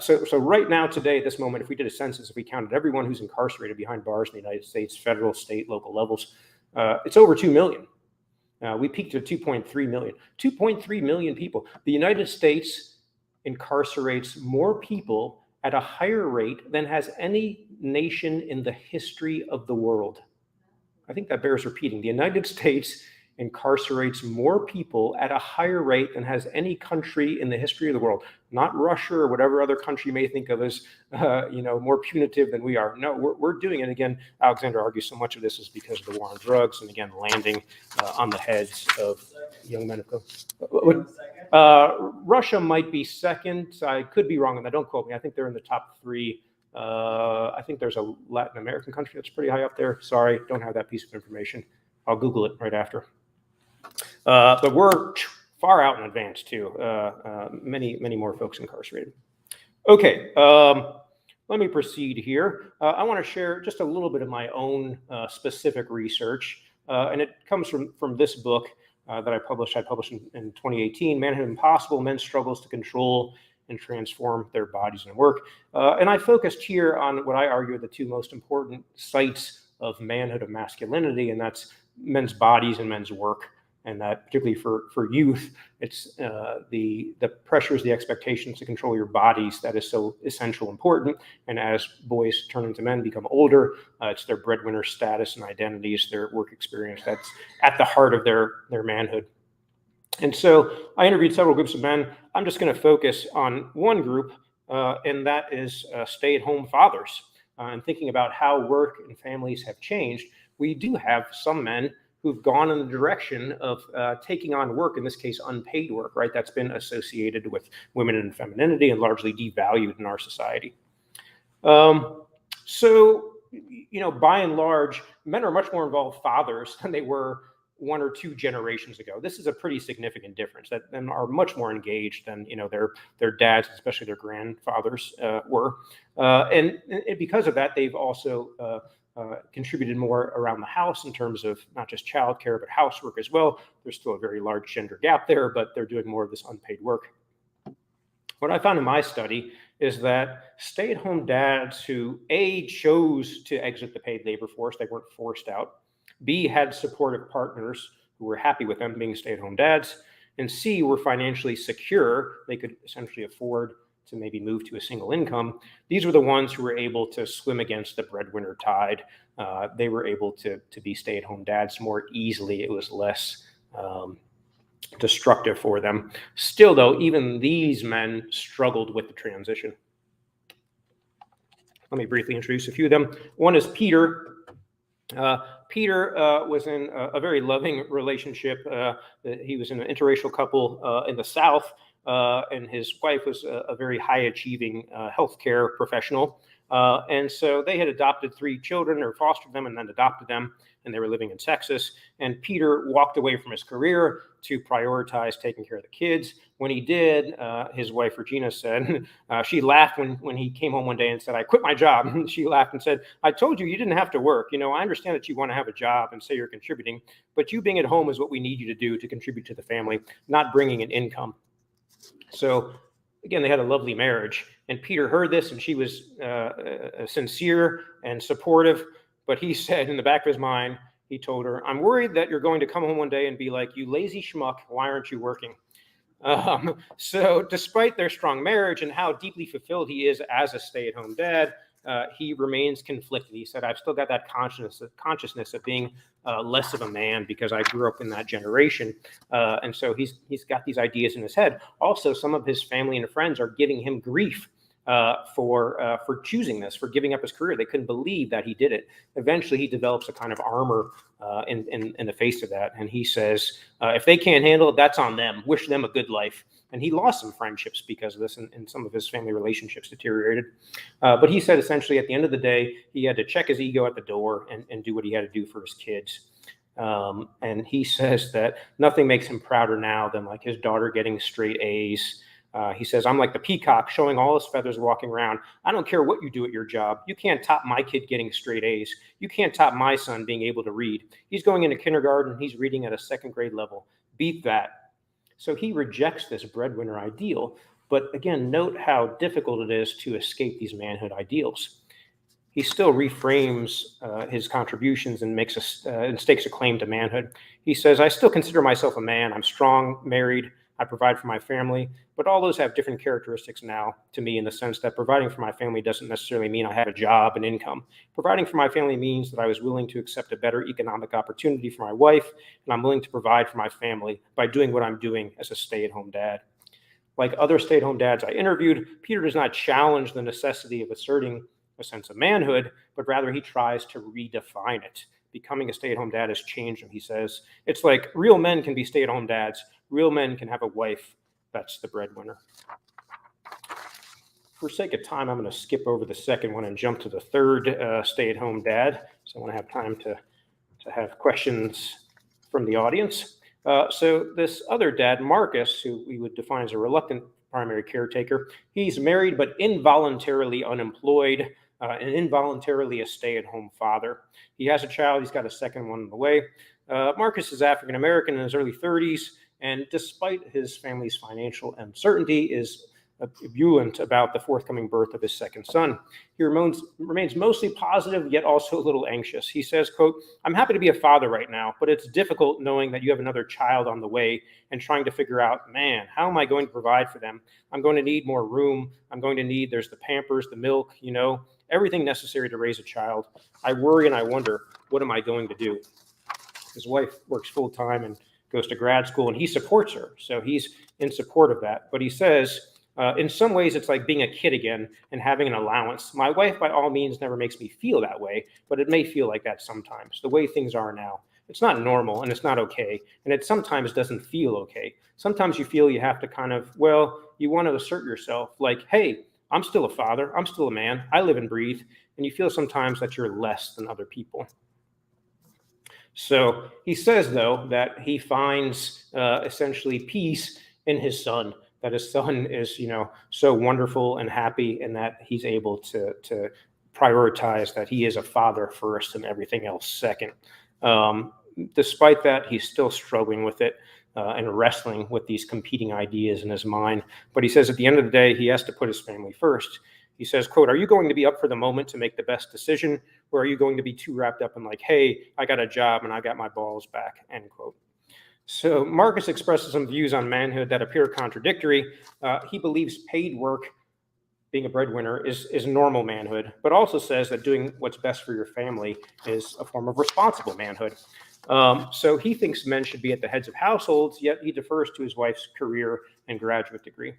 So right now, today, at this moment, if we did a census, if we counted everyone who's incarcerated behind bars in the United States, federal, state, local levels, it's over 2 million. We peaked at 2.3 million. 2.3 million people. The United States incarcerates more people at a higher rate than has any nation in the history of the world. I think that bears repeating. The United States incarcerates more people at a higher rate than has any country in the history of the world. Not Russia or whatever other country you may think of as, more punitive than we are. No, we're doing it. Again, Alexander argues so much of this is because of the war on drugs and, again, landing on the heads of young men. Russia might be second. I could be wrong on that. Don't quote me. I think they're in the top 3. I think there's a Latin American country that's pretty high up there. Sorry, don't have that piece of information. I'll Google it right after. But we're far out in advance too. Many more folks incarcerated. Okay, let me proceed here. I want to share just a little bit of my own specific research, and it comes from this book that I published. In 2018, Manhood Impossible: Men's Struggles to Control and Transform Their Bodies and Work. And I focused here on what I argue are the 2 most important sites of manhood, of masculinity, and that's men's bodies and men's work. and that particularly for youth, it's the pressures, the expectations to control your bodies that is so essential, important. And as boys turn into men, become older, it's their breadwinner status and identities, their work experience that's at the heart of their manhood. And so I interviewed several groups of men. I'm just going to focus on one group, and that is stay-at-home fathers. And thinking about how work and families have changed, we do have some men who've gone in the direction of taking on work, in this case, unpaid work, right? That's been associated with women and femininity and largely devalued in our society. So, by and large, men are much more involved fathers than they were 1 or 2 generations ago. This is a pretty significant difference, that men are much more engaged than their dads, especially their grandfathers, were. And because of that, they've also contributed more around the house in terms of not just childcare, but housework as well. There's still a very large gender gap there, but they're doing more of this unpaid work. What I found in my study is that stay-at-home dads who A, chose to exit the paid labor force, they weren't forced out, B, had supportive partners who were happy with them being stay-at-home dads, and C, were financially secure, they could essentially afford to maybe move to a single income. These were the ones who were able to swim against the breadwinner tide. They were able to be stay-at-home dads more easily. It was less destructive for them. Still, though, even these men struggled with the transition. Let me briefly introduce a few of them. One is Peter. Peter was in a very loving relationship. He was in an interracial couple in the South, and his wife was a very high-achieving healthcare professional. And so they had adopted 3 children, or fostered them and then adopted them, and they were living in Texas. And Peter walked away from his career to prioritize taking care of the kids. When he did, his wife, Regina, said, she laughed when he came home one day and said, "I quit my job." She laughed and said, "I told you didn't have to work. I understand that you want to have a job and say you're contributing, but you being at home is what we need you to do to contribute to the family, not bringing an income." So again, they had a lovely marriage, and Peter heard this, and she was sincere and supportive. But he said in the back of his mind, he told her, "I'm worried that you're going to come home one day and be like, 'You lazy schmuck, why aren't you working?'" So despite their strong marriage and how deeply fulfilled he is as a stay-at-home dad, he remains conflicted. He said, "I've still got that consciousness of being less of a man because I grew up in that generation." And so he's got these ideas in his head. Also, some of his family and friends are giving him grief for choosing this, for giving up his career. They couldn't believe that he did it. Eventually, he develops a kind of armor in the face of that. And he says, if they can't handle it, that's on them. Wish them a good life. And he lost some friendships because of this, and some of his family relationships deteriorated. But he said, essentially, at the end of the day, he had to check his ego at the door and do what he had to do for his kids. And he says that nothing makes him prouder now than like his daughter getting straight A's. He says, "I'm like the peacock showing all his feathers walking around. I don't care what you do at your job. You can't top my kid getting straight A's. You can't top my son being able to read. He's going into kindergarten. He's reading at a 2nd grade level. Beat that." So he rejects this breadwinner ideal. But again, note how difficult it is to escape these manhood ideals. He still reframes his contributions and stakes a claim to manhood. He says, "I still consider myself a man. I'm strong, married. I provide for my family, but all those have different characteristics now to me, in the sense that providing for my family doesn't necessarily mean I have a job and income. Providing for my family means that I was willing to accept a better economic opportunity for my wife, and I'm willing to provide for my family by doing what I'm doing as a stay-at-home dad." Like other stay-at-home dads I interviewed, Peter does not challenge the necessity of asserting a sense of manhood, but rather he tries to redefine it. Becoming a stay-at-home dad has changed him, he says. It's like real men can be stay-at-home dads. Real men can have a wife that's the breadwinner. For sake of time, I'm going to skip over the second one and jump to the third stay-at-home dad. So I want to have time to have questions from the audience. So this other dad, Marcus, who we would define as a reluctant primary caretaker, he's married but involuntarily unemployed and involuntarily a stay-at-home father. He has a child. He's got a second one on the way. Marcus is African-American in his early 30s, and despite his family's financial uncertainty, is ebullient about the forthcoming birth of his second son. He remains mostly positive, yet also a little anxious. He says, quote, "I'm happy to be a father right now, but it's difficult knowing that you have another child on the way and trying to figure out, man, how am I going to provide for them? I'm going to need more room. I'm going to need, there's the Pampers, the milk, everything necessary to raise a child. I worry and I wonder, what am I going to do?" His wife works full time and goes to grad school, and he supports her. So he's in support of that. But he says, in some ways, it's like being a kid again and having an allowance. My wife, by all means, never makes me feel that way, but it may feel like that sometimes, the way things are now. It's not normal and it's not okay. And it sometimes doesn't feel okay. Sometimes you feel you have to kind of, you want to assert yourself like, hey, I'm still a father. I'm still a man. I live and breathe. And you feel sometimes that you're less than other people. So he says, though, that he finds essentially peace in his son, that his son is, so wonderful and happy, and that he's able to prioritize that he is a father first and everything else second. Despite that, he's still struggling with it and wrestling with these competing ideas in his mind. But he says at the end of the day, he has to put his family first. He says, quote, "Are you going to be up for the moment to make the best decision, or are you going to be too wrapped up in like, hey, I got a job and I got my balls back," end quote. So Marcus expresses some views on manhood that appear contradictory. He believes paid work, being a breadwinner, is normal manhood, but also says that doing what's best for your family is a form of responsible manhood. So he thinks men should be at the heads of households, yet he defers to his wife's career and graduate degree.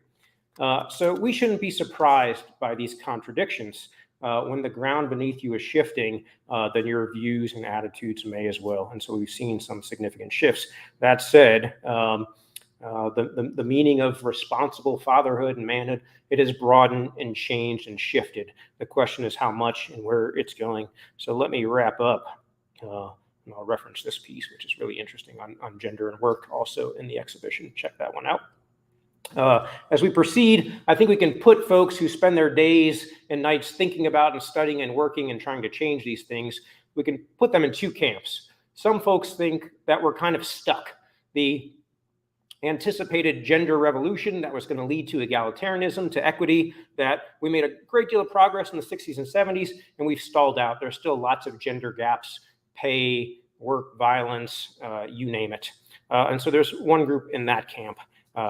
So we shouldn't be surprised by these contradictions. When the ground beneath you is shifting, then your views and attitudes may as well. And so we've seen some significant shifts. That said, the meaning of responsible fatherhood and manhood, it has broadened and changed and shifted. The question is how much and where it's going. So let me wrap up. And I'll reference this piece, which is really interesting on gender and work, also in the exhibition. Check that one out. As we proceed, I think we can put folks who spend their days and nights thinking about and studying and working and trying to change these things, we can put them in two camps. Some folks think that we're kind of stuck. The anticipated gender revolution that was going to lead to egalitarianism, to equity, that we made a great deal of progress in the 60s and 70s, and we've stalled out. There's still lots of gender gaps, pay, work, violence, you name it. And so there's one group in that camp.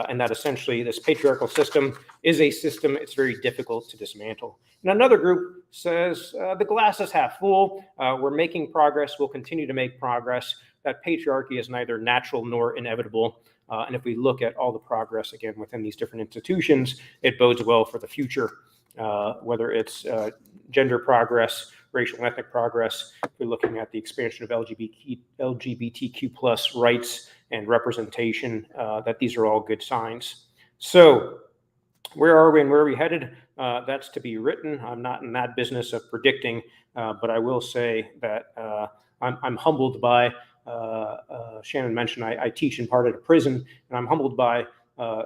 And that essentially this patriarchal system is a system it's very difficult to dismantle. And another group says the glass is half full. We're making progress. We'll continue to make progress. That patriarchy is neither natural nor inevitable. And if we look at all the progress, again, within these different institutions, it bodes well for the future, whether it's gender progress, racial and ethnic progress. We're looking at the expansion of LGBTQ plus rights and representation, that these are all good signs. So where are we and where are we headed? That's to be written. I'm not in that business of predicting, but I will say that I'm humbled by, Shannon mentioned I teach in part at a prison, and I'm humbled by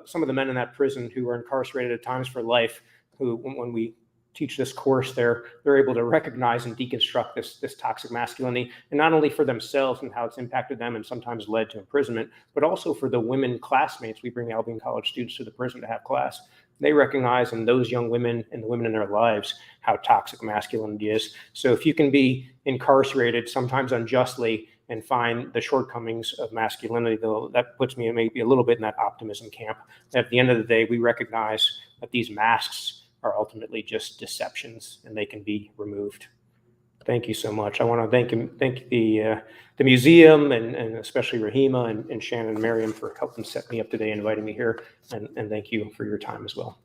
some of the men in that prison who are incarcerated at times for life, who when we teach this course, they're able to recognize and deconstruct this toxic masculinity, and not only for themselves and how it's impacted them and sometimes led to imprisonment, but also for the women classmates. We bring Albion College students to the prison to have class. They recognize in those young women and the women in their lives how toxic masculinity is. So if you can be incarcerated, sometimes unjustly, and find the shortcomings of masculinity, though, that puts me maybe a little bit in that optimism camp. At the end of the day, we recognize that these masks are ultimately just deceptions, and they can be removed. Thank you so much. I want to thank the museum and especially Rahima and Shannon and Miriam for helping set me up today, inviting me here, and thank you for your time as well.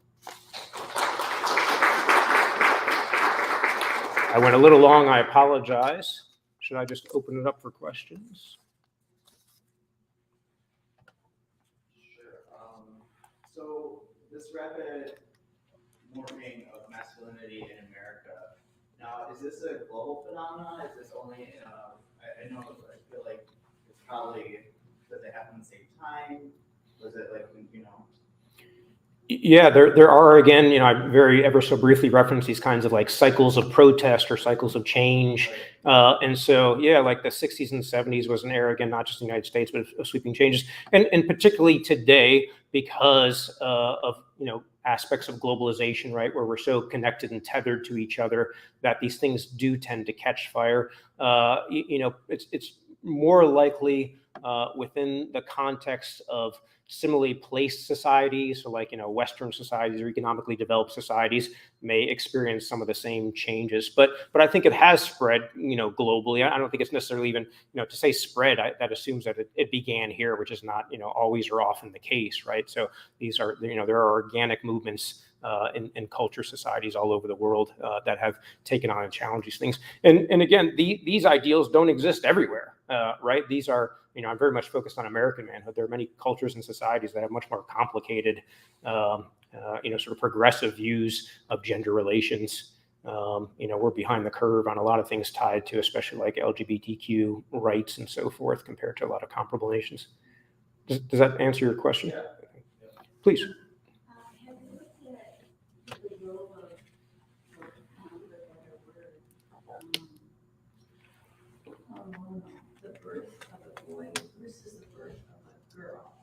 I went a little long. I apologize. Should I just open it up for questions? Sure. So this rapid morphing of masculinity in America. Now, is this a global phenomenon? Is this only in I know, I feel like it's probably, does it happen at the same time? Was it like, Yeah, there are, again, I very ever so briefly reference these kinds of like cycles of protest or cycles of change. And so, yeah, like the 60s and 70s was an era, again, not just in the United States, but of sweeping changes. And particularly today, because of, aspects of globalization, right, where we're so connected and tethered to each other that these things do tend to catch fire. It's more likely within the context of similarly placed societies, so like, Western societies or economically developed societies may experience some of the same changes. But I think it has spread, globally. I don't think it's necessarily even, to say spread, that assumes that it began here, which is not, always or often the case, right? So these are, there are organic movements in culture societies all over the world that have taken on and challenged these things. And again, these ideals don't exist everywhere, right? These are, I'm very much focused on American manhood. There are many cultures and societies that have much more complicated, sort of progressive views of gender relations. We're behind the curve on a lot of things tied to, especially like LGBTQ rights and so forth, compared to a lot of comparable nations. Does that answer your question? Yeah. Please. Have you looked at the role of, the birth of a boy versus the birth of a girl?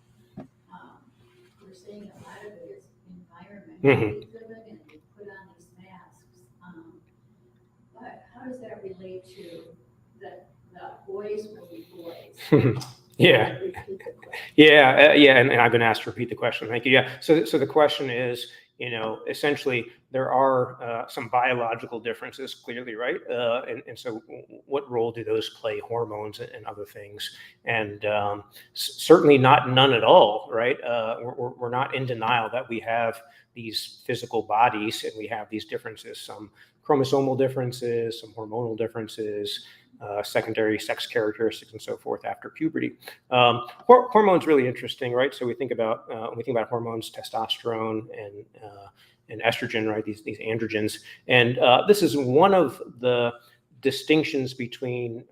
We're saying a lot of it is environmentally driven, and we put on these masks. But how does that relate to the boys will be boys? Yeah. And I've been asked to repeat the question. Thank you. Yeah. So the question is, essentially there are some biological differences, clearly, right? And so what role do those play, hormones and other things? And certainly none at all, right? We're not in denial that we have these physical bodies and we have these differences, some chromosomal differences, some hormonal differences, secondary sex characteristics and so forth after puberty. Hormones really interesting, right? So we think about when we think about hormones, testosterone and estrogen, right? These androgens, and this is one of the distinctions between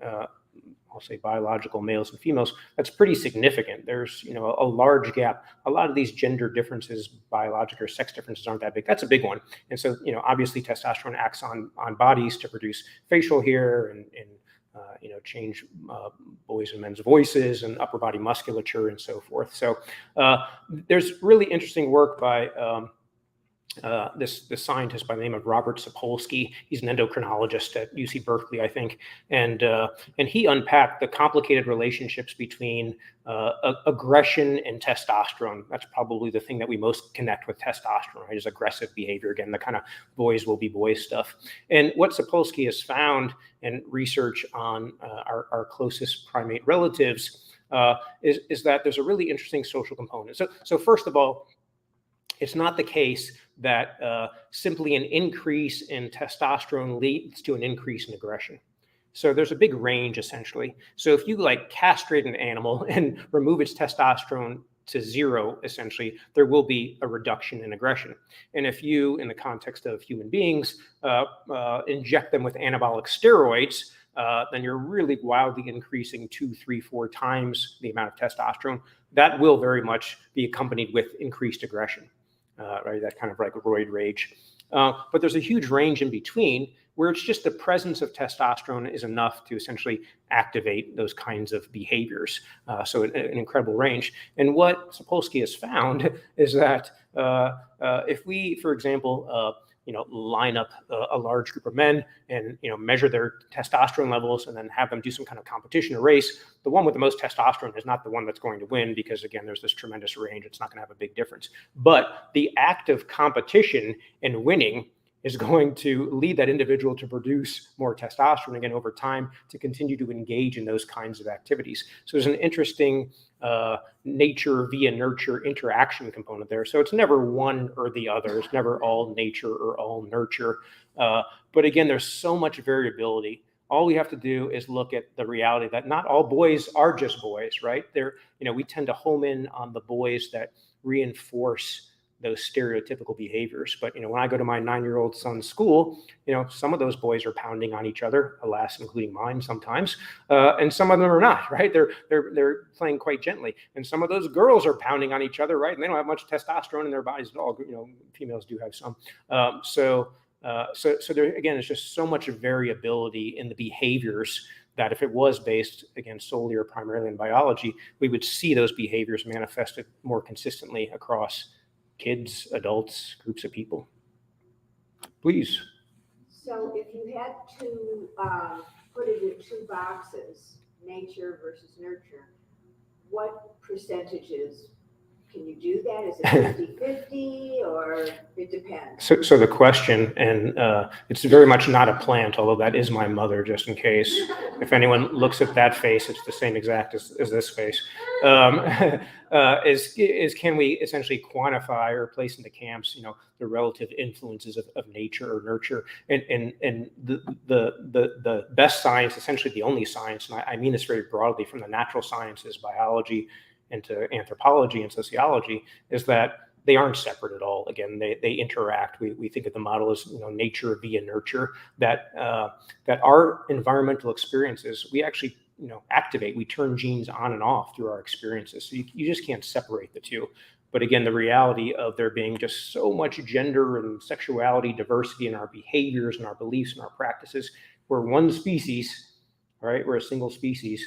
I'll say biological males and females that's pretty significant. There's a large gap. A lot of these gender differences, biological or sex differences, aren't that big. That's a big one. And so obviously testosterone acts on bodies to produce facial hair and change boys and men's voices and upper body musculature and so forth. So there's really interesting work by this scientist by the name of Robert Sapolsky. He's an endocrinologist at UC Berkeley, I think, and he unpacked the complicated relationships between aggression and testosterone. That's probably the thing that we most connect with testosterone, right? Is aggressive behavior. Again, the kind of boys will be boys stuff. And what Sapolsky has found in research on our closest primate relatives is that there's a really interesting social component. So first of all, it's not the case that simply an increase in testosterone leads to an increase in aggression. So there's a big range, essentially. So if you castrate an animal and remove its testosterone to zero, essentially, there will be a reduction in aggression. And if you, in the context of human beings, inject them with anabolic steroids, then you're really wildly increasing 2, 3, 4 times the amount of testosterone. That will very much be accompanied with increased aggression. Right, that kind of roid rage. But there's a huge range in between where it's just the presence of testosterone is enough to essentially activate those kinds of behaviors. So an incredible range. And what Sapolsky has found is that if we, for example, line up a large group of men and measure their testosterone levels and then have them do some kind of competition or race, the one with the most testosterone is not the one that's going to win because, again, there's this tremendous range. It's not going to have a big difference. But the act of competition and winning is going to lead that individual to produce more testosterone again over time to continue to engage in those kinds of activities. So there's an interesting nature via nurture interaction component there. So it's never one or the other. It's never all nature or all nurture. But again, there's so much variability. All we have to do is look at the reality that not all boys are just boys, right? We tend to home in on the boys that reinforce those stereotypical behaviors. But when I go to my 9-year-old son's school, some of those boys are pounding on each other, alas, including mine sometimes, and some of them are not, right? They're playing quite gently, and some of those girls are pounding on each other, right? And they don't have much testosterone in their bodies at all. Females do have some. So there again, it's just so much variability in the behaviors that if it was based, again, solely or primarily in biology, we would see those behaviors manifested more consistently across kids, adults, groups of people. Please. So if you had to put it in two boxes, nature versus nurture, what percentages, can you do that? Is it 50-50 or it depends? So the question, and it's very much not a plant, although that is my mother, just in case. If anyone looks at that face, it's the same exact as this face. Is can we essentially quantify or place into camps, the relative influences of nature or nurture, and the best science, essentially the only science, and I mean this very broadly, from the natural sciences, biology, into anthropology and sociology, is that they aren't separate at all. Again, they interact. We think of the model as nature via nurture. That our environmental experiences, we actually activate. We turn genes on and off through our experiences. So you just can't separate the two. But again, the reality of there being just so much gender and sexuality diversity in our behaviors and our beliefs and our practices, we're one species, right? We're a single species.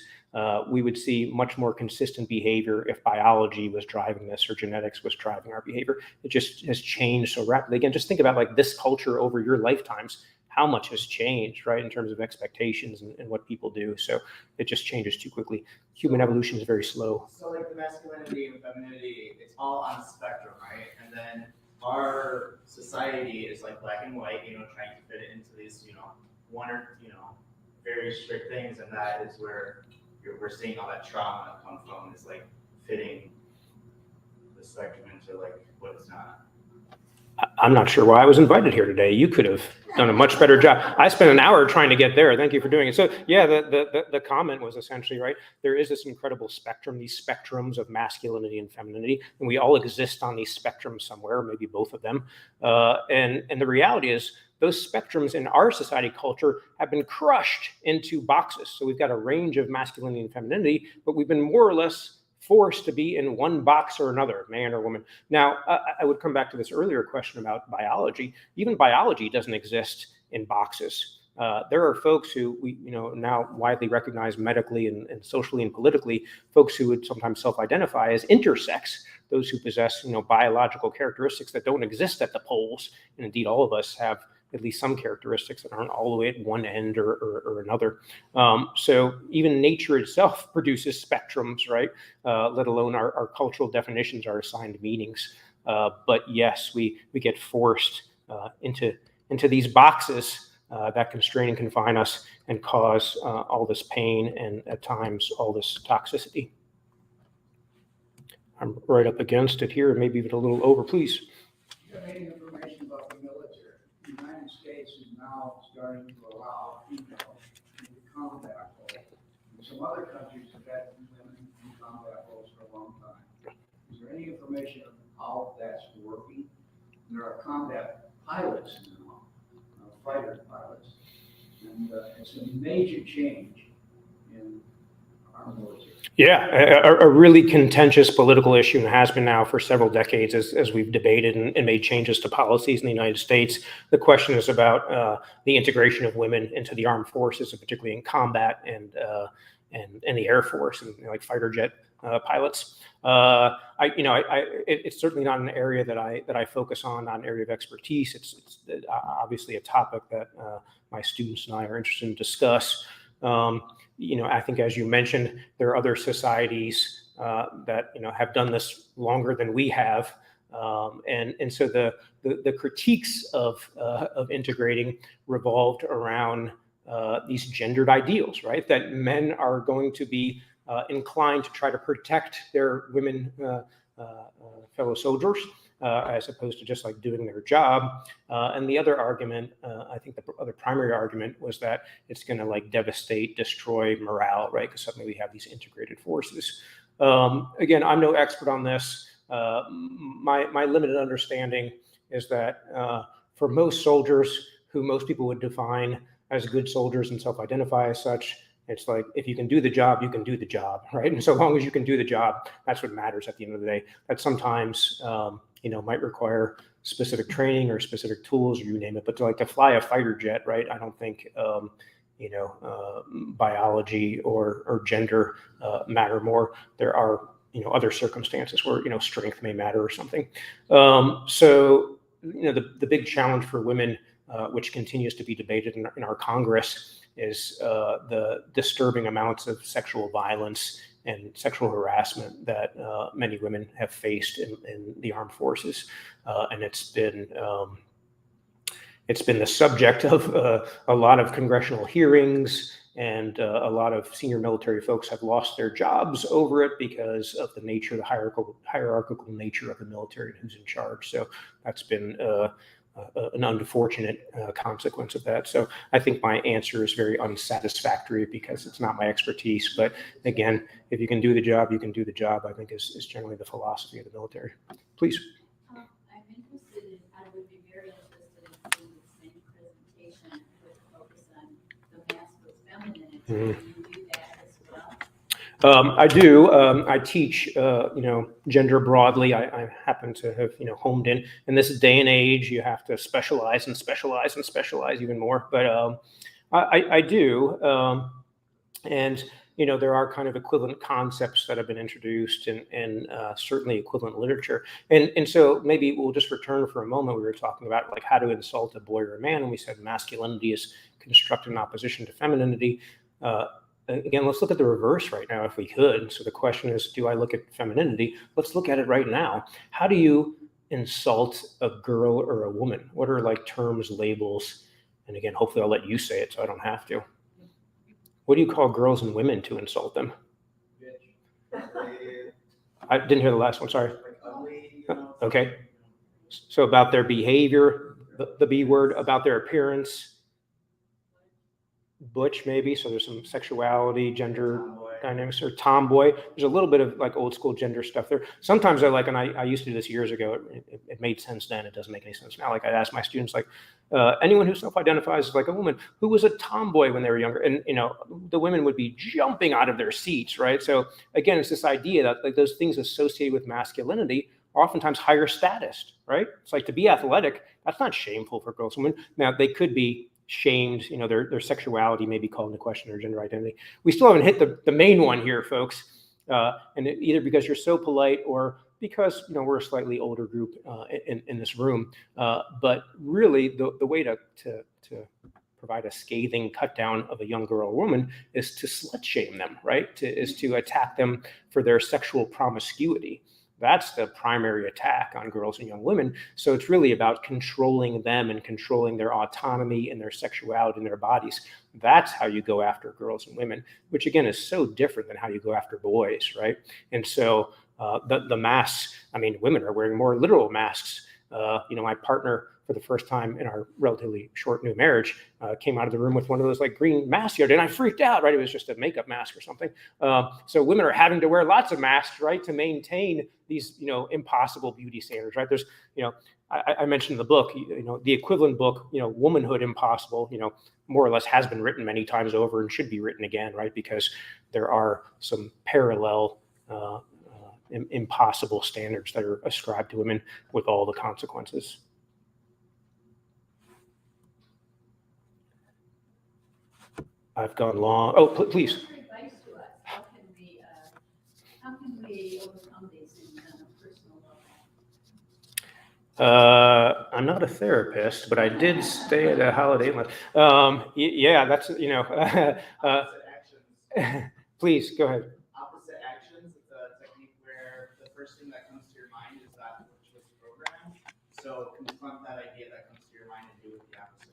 We would see much more consistent behavior if biology was driving this or genetics was driving our behavior. It just has changed so rapidly. Again, just think about like this culture over your lifetimes, how much has changed, right, in terms of expectations and what people do. So it just changes too quickly. Human evolution is very slow. So like the masculinity and femininity, it's all on a spectrum, right? And then our society is like black and white, trying to fit it into these, one or, very strict things. And that is where we're seeing all that trauma come from, is like fitting the spectrum into like what it's not. I'm not sure why I was invited here today. You could have done a much better job. I spent an hour trying to get there. Thank you for doing it. So yeah, the comment was essentially, right, there is this incredible spectrum, these spectrums of masculinity and femininity, and we all exist on these spectrums somewhere, maybe both of them. And the reality is those spectrums in our society culture have been crushed into boxes. So we've got a range of masculinity and femininity, but we've been more or less forced to be in one box or another, man or woman. Now, I would come back to this earlier question about biology. Even biology doesn't exist in boxes. There are folks who we now widely recognize medically and socially and politically, folks who would sometimes self-identify as intersex, those who possess biological characteristics that don't exist at the poles. And indeed, all of us have at least some characteristics that aren't all the way at one end or another. So even nature itself produces spectrums, right? Let alone our cultural definitions are assigned meanings. But yes, we get forced into these boxes that constrain and confine us and cause all this pain and at times all this toxicity. I'm right up against it here, maybe even a little over, please. Do you have any information about the military? The United States is now starting to allow females in combat roles. And some other countries have had women in combat roles for a long time. Is there any information on how that's working? There are combat pilots now, fighter pilots, and it's a major change in our military. Yeah, a really contentious political issue, and has been now for several decades as we've debated and made changes to policies in the United States. The question is about the integration of women into the armed forces, and particularly in combat and the Air Force and like fighter jet pilots. It's certainly not an area that I focus on, not an area of expertise. It's obviously a topic that my students and I are interested in discuss. I think, as you mentioned, there are other societies that have done this longer than we have, and so the critiques of integrating revolved around these gendered ideals, right? That men are going to be inclined to try to protect their women fellow soldiers, as opposed to just like doing their job. And the other argument, I think the other primary argument, was that it's going to like devastate, destroy morale, right? Because suddenly we have these integrated forces. Again, I'm no expert on this. My limited understanding is that for most soldiers, who most people would define as good soldiers and self-identify as such, it's like, if you can do the job, you can do the job, right? And so long as you can do the job, that's what matters at the end of the day. That sometimes, might require specific training or specific tools, or you name it. But to fly a fighter jet, right? I don't think, biology or gender matter more. There are other circumstances where, strength may matter or something. So, the big challenge for women, which continues to be debated in our Congress, is the disturbing amounts of sexual violence and sexual harassment that many women have faced in the armed forces. And it's been the subject of a lot of congressional hearings, and a lot of senior military folks have lost their jobs over it because of the nature, the hierarchical nature of the military and who's in charge. So that's been an unfortunate consequence of that. So I think my answer is very unsatisfactory because it's not my expertise. But again, if you can do the job, you can do the job, I think is generally the philosophy of the military. Please. I'm interested in, I would be very interested in seeing the same presentation with a focus on the masculine femininity. Mm-hmm. Do you do that as well? I do. I teach, gender broadly. I happen to have, homed in this day and age, you have to specialize and specialize and specialize even more. But I do. And, there are kind of equivalent concepts that have been introduced and certainly equivalent literature. And so maybe we'll just return for a moment. We were talking about like how to insult a boy or a man. And we said masculinity is constructed in opposition to femininity. Again, let's look at the reverse right now if we could. So the question is, do I look at femininity? Let's look at it right now. How do you insult a girl or a woman? What are like terms, labels? And again, hopefully I'll let you say it so I don't have to. What do you call girls and women to insult them? I didn't hear the last one, sorry. Okay. So about their behavior, the B word, about their appearance, butch maybe, so there's some sexuality, gender dynamics, or tomboy. There's a little bit of like old school gender stuff there. Sometimes I used to do this years ago. It made sense then. It doesn't make any sense now. Like I'd ask my students, like anyone who self-identifies as like a woman who was a tomboy when they were younger, and the women would be jumping out of their seats, right? So again, it's this idea that like those things associated with masculinity are oftentimes higher status, right? It's like to be athletic, that's not shameful for girls and women. Now they could be shamed, their sexuality may be called into question, their gender identity. We still haven't hit the main one here, folks. And either because you're so polite or because we're a slightly older group in this room. But really, the way to provide a scathing cut down of a young girl or woman is to slut shame them, right? Is to attack them for their sexual promiscuity. That's the primary attack on girls and young women. So it's really about controlling them and controlling their autonomy and their sexuality and their bodies. That's how you go after girls and women, which again is so different than how you go after boys, right? And so the masks, women are wearing more literal masks. My partner, for the first time in our relatively short new marriage, came out of the room with one of those like green masks here, and I freaked out, right? It was just a makeup mask or something. So women are having to wear lots of masks, right, to maintain these, impossible beauty standards, right? There's, I mentioned in the book, the equivalent book, Womanhood Impossible, more or less has been written many times over and should be written again, right? Because there are some parallel impossible standards that are ascribed to women with all the consequences. I've gone long. Oh, please. What's your advice to us? How can we overcome these things on a personal level? I'm not a therapist, but I did stay at a Holiday Inn. Yeah, that's please go ahead. Opposite actions. It's a technique where the first thing that comes to your mind is that which was programmed. So confront that idea that comes to your mind and do it the opposite.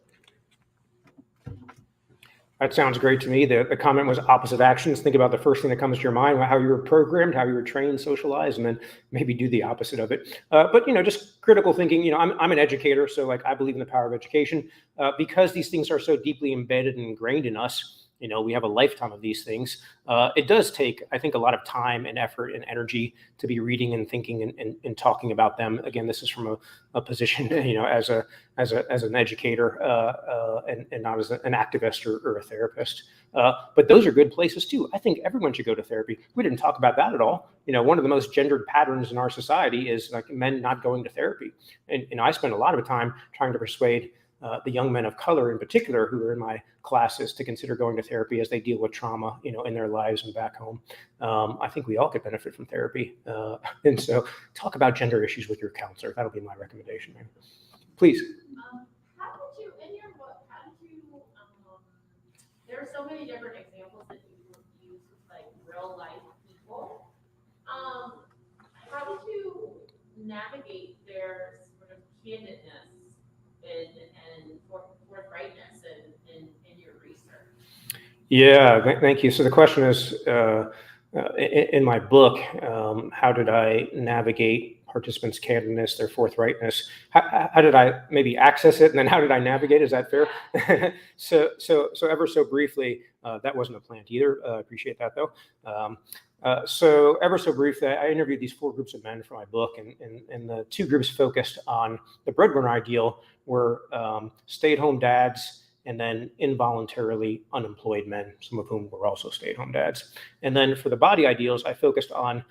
That sounds great to me. The comment was opposite actions. Think about the first thing that comes to your mind, how you were programmed, how you were trained, socialized, and then maybe do the opposite of it. But just critical thinking. I'm an educator, so like I believe in the power of education because these things are so deeply embedded and ingrained in us. We have a lifetime of these things. It does take, I think, a lot of time and effort and energy to be reading and thinking and talking about them. Again, this is from a position, as an educator and not as an activist or a therapist. But those are good places too. I think everyone should go to therapy. We didn't talk about that at all. One of the most gendered patterns in our society is like men not going to therapy. And I spend a lot of time trying to persuade the young men of color in particular who are in my classes to consider going to therapy as they deal with trauma, in their lives and back home. I think we all could benefit from therapy. And so talk about gender issues with your counselor. That'll be my recommendation. Please. How did you, in your book, there are so many different examples that you use with like real life people. How did you navigate their sort of candidness and forthrightness in your research? Yeah, thank you. So the question is, in my book, how did I navigate participants' candidness, their forthrightness? How did I maybe access it, and then how did I navigate? Is that fair? So ever so briefly, that wasn't a plant either. Appreciate that though. So ever so briefly, I interviewed these 4 groups of men for my book, and the 2 groups focused on the breadwinner ideal were stay-at-home dads and then involuntarily unemployed men, some of whom were also stay-at-home dads. And then for the body ideals, I focused on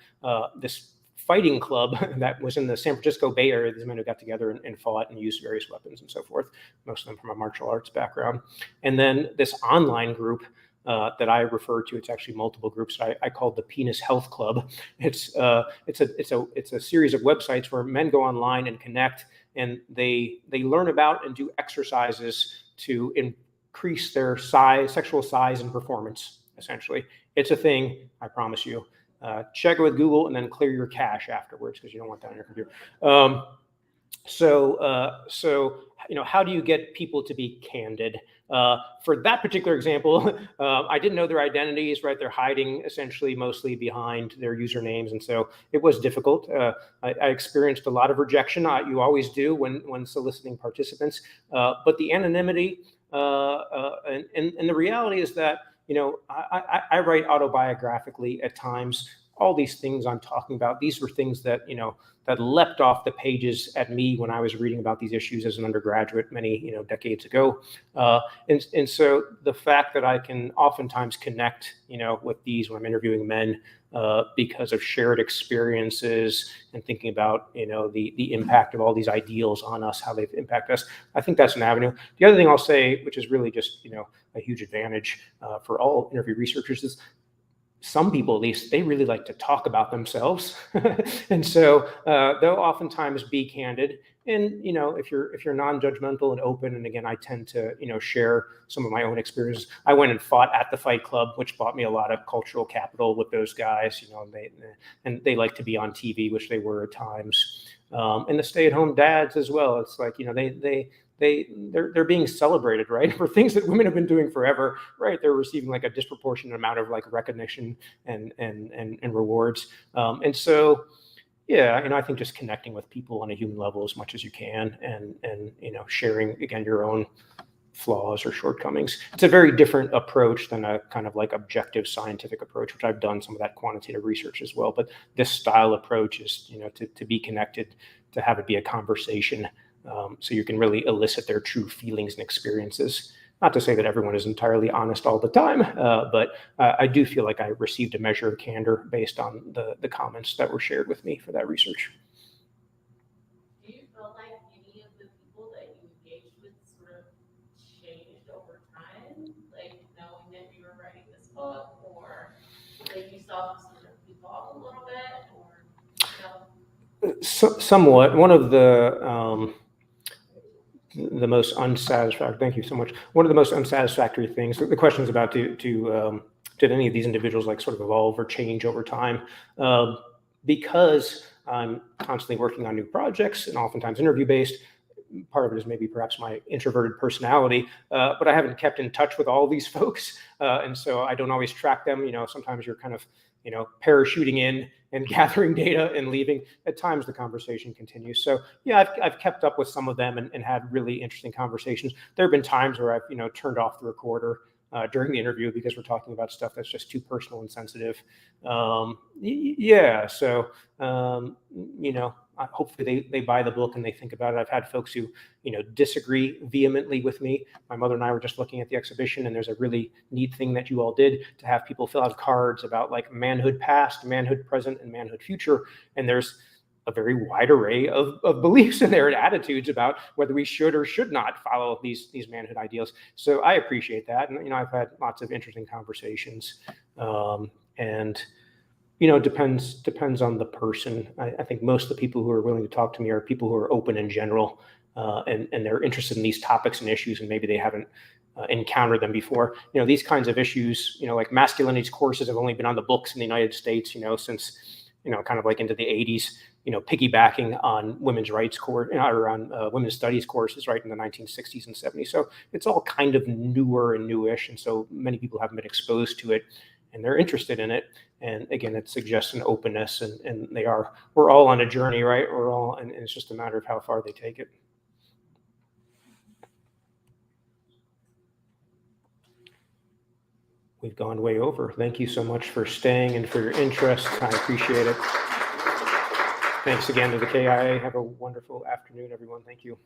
this fighting club that was in the San Francisco Bay Area. These men who got together and fought and used various weapons and so forth, most of them from a martial arts background. And then this online group that I refer to, it's actually multiple groups. I called the Penis Health Club. It's a series of websites where men go online and connect, and they learn about and do exercises to increase their size, sexual size and performance. Essentially, it's a thing. I promise you. Check it with Google and then clear your cache afterwards because you don't want that on your computer. So how do you get people to be candid? For that particular example, I didn't know their identities, right? They're hiding essentially mostly behind their usernames. And so it was difficult. I experienced a lot of rejection. You always do when soliciting participants. But the anonymity and the reality is that, I write autobiographically at times. All these things I'm talking about, these were things that, that leapt off the pages at me when I was reading about these issues as an undergraduate many, decades ago. And so the fact that I can oftentimes connect, with these when I'm interviewing men because of shared experiences and thinking about, the impact of all these ideals on us, how they've impacted us, I think that's an avenue. The other thing I'll say, which is really just, a huge advantage for all interview researchers, is some people, at least, they really like to talk about themselves. And so they'll oftentimes be candid. And, if you're non-judgmental and open, and again, I tend to, share some of my own experiences. I went and fought at the Fight Club, which bought me a lot of cultural capital with those guys, and they like to be on TV, which they were at times. And the stay-at-home dads as well. It's like, they're being celebrated, right? For things that women have been doing forever, right? They're receiving like a disproportionate amount of like recognition and rewards. And so, yeah, I think just connecting with people on a human level as much as you can, and sharing again your own flaws or shortcomings. It's a very different approach than a kind of like objective scientific approach, which I've done some of that quantitative research as well. But this style approach is, to be connected, to have it be a conversation. So you can really elicit their true feelings and experiences. Not to say that everyone is entirely honest all the time, but I do feel like I received a measure of candor based on the comments that were shared with me for that research. Do you feel like any of the people that you engaged with sort of changed over time, like knowing that you were writing this book, or like you saw them sort of evolve a little bit, or Somewhat. One of the most unsatisfactory. Thank you so much. One of the most unsatisfactory things. The question is about did any of these individuals like sort of evolve or change over time? Because I'm constantly working on new projects and oftentimes interview based. Part of it is maybe perhaps my introverted personality, but I haven't kept in touch with all these folks, and so I don't always track them. Sometimes you're kind of parachuting in and gathering data and leaving. At times the conversation continues. So yeah, I've kept up with some of them and had really interesting conversations. There have been times where I've turned off the recorder during the interview because we're talking about stuff that's just too personal and sensitive. Yeah, so hopefully they buy the book and they think about it. I've had folks who disagree vehemently with me. My mother and I were just looking at the exhibition, and there's a really neat thing that you all did to have people fill out cards about like manhood past, manhood present, and manhood future. And there's a very wide array of beliefs in there and attitudes about whether we should or should not follow these manhood ideals. So I appreciate that. And, I've had lots of interesting conversations. And, it depends on the person. I think most of the people who are willing to talk to me are people who are open in general, and they're interested in these topics and issues, and maybe they haven't encountered them before. These kinds of issues, like masculinities courses have only been on the books in the United States, since, kind of like into the 80s, piggybacking on women's rights course or on women's studies courses, right, in the 1960s and 70s. So it's all kind of newer and newish. And so many people haven't been exposed to it, and they're interested in it. And again, it suggests an openness, and we're all on a journey, right? And it's just a matter of how far they take it. We've gone way over. Thank you so much for staying and for your interest. I appreciate it. Thanks again to the KIA. Have a wonderful afternoon, everyone. Thank you.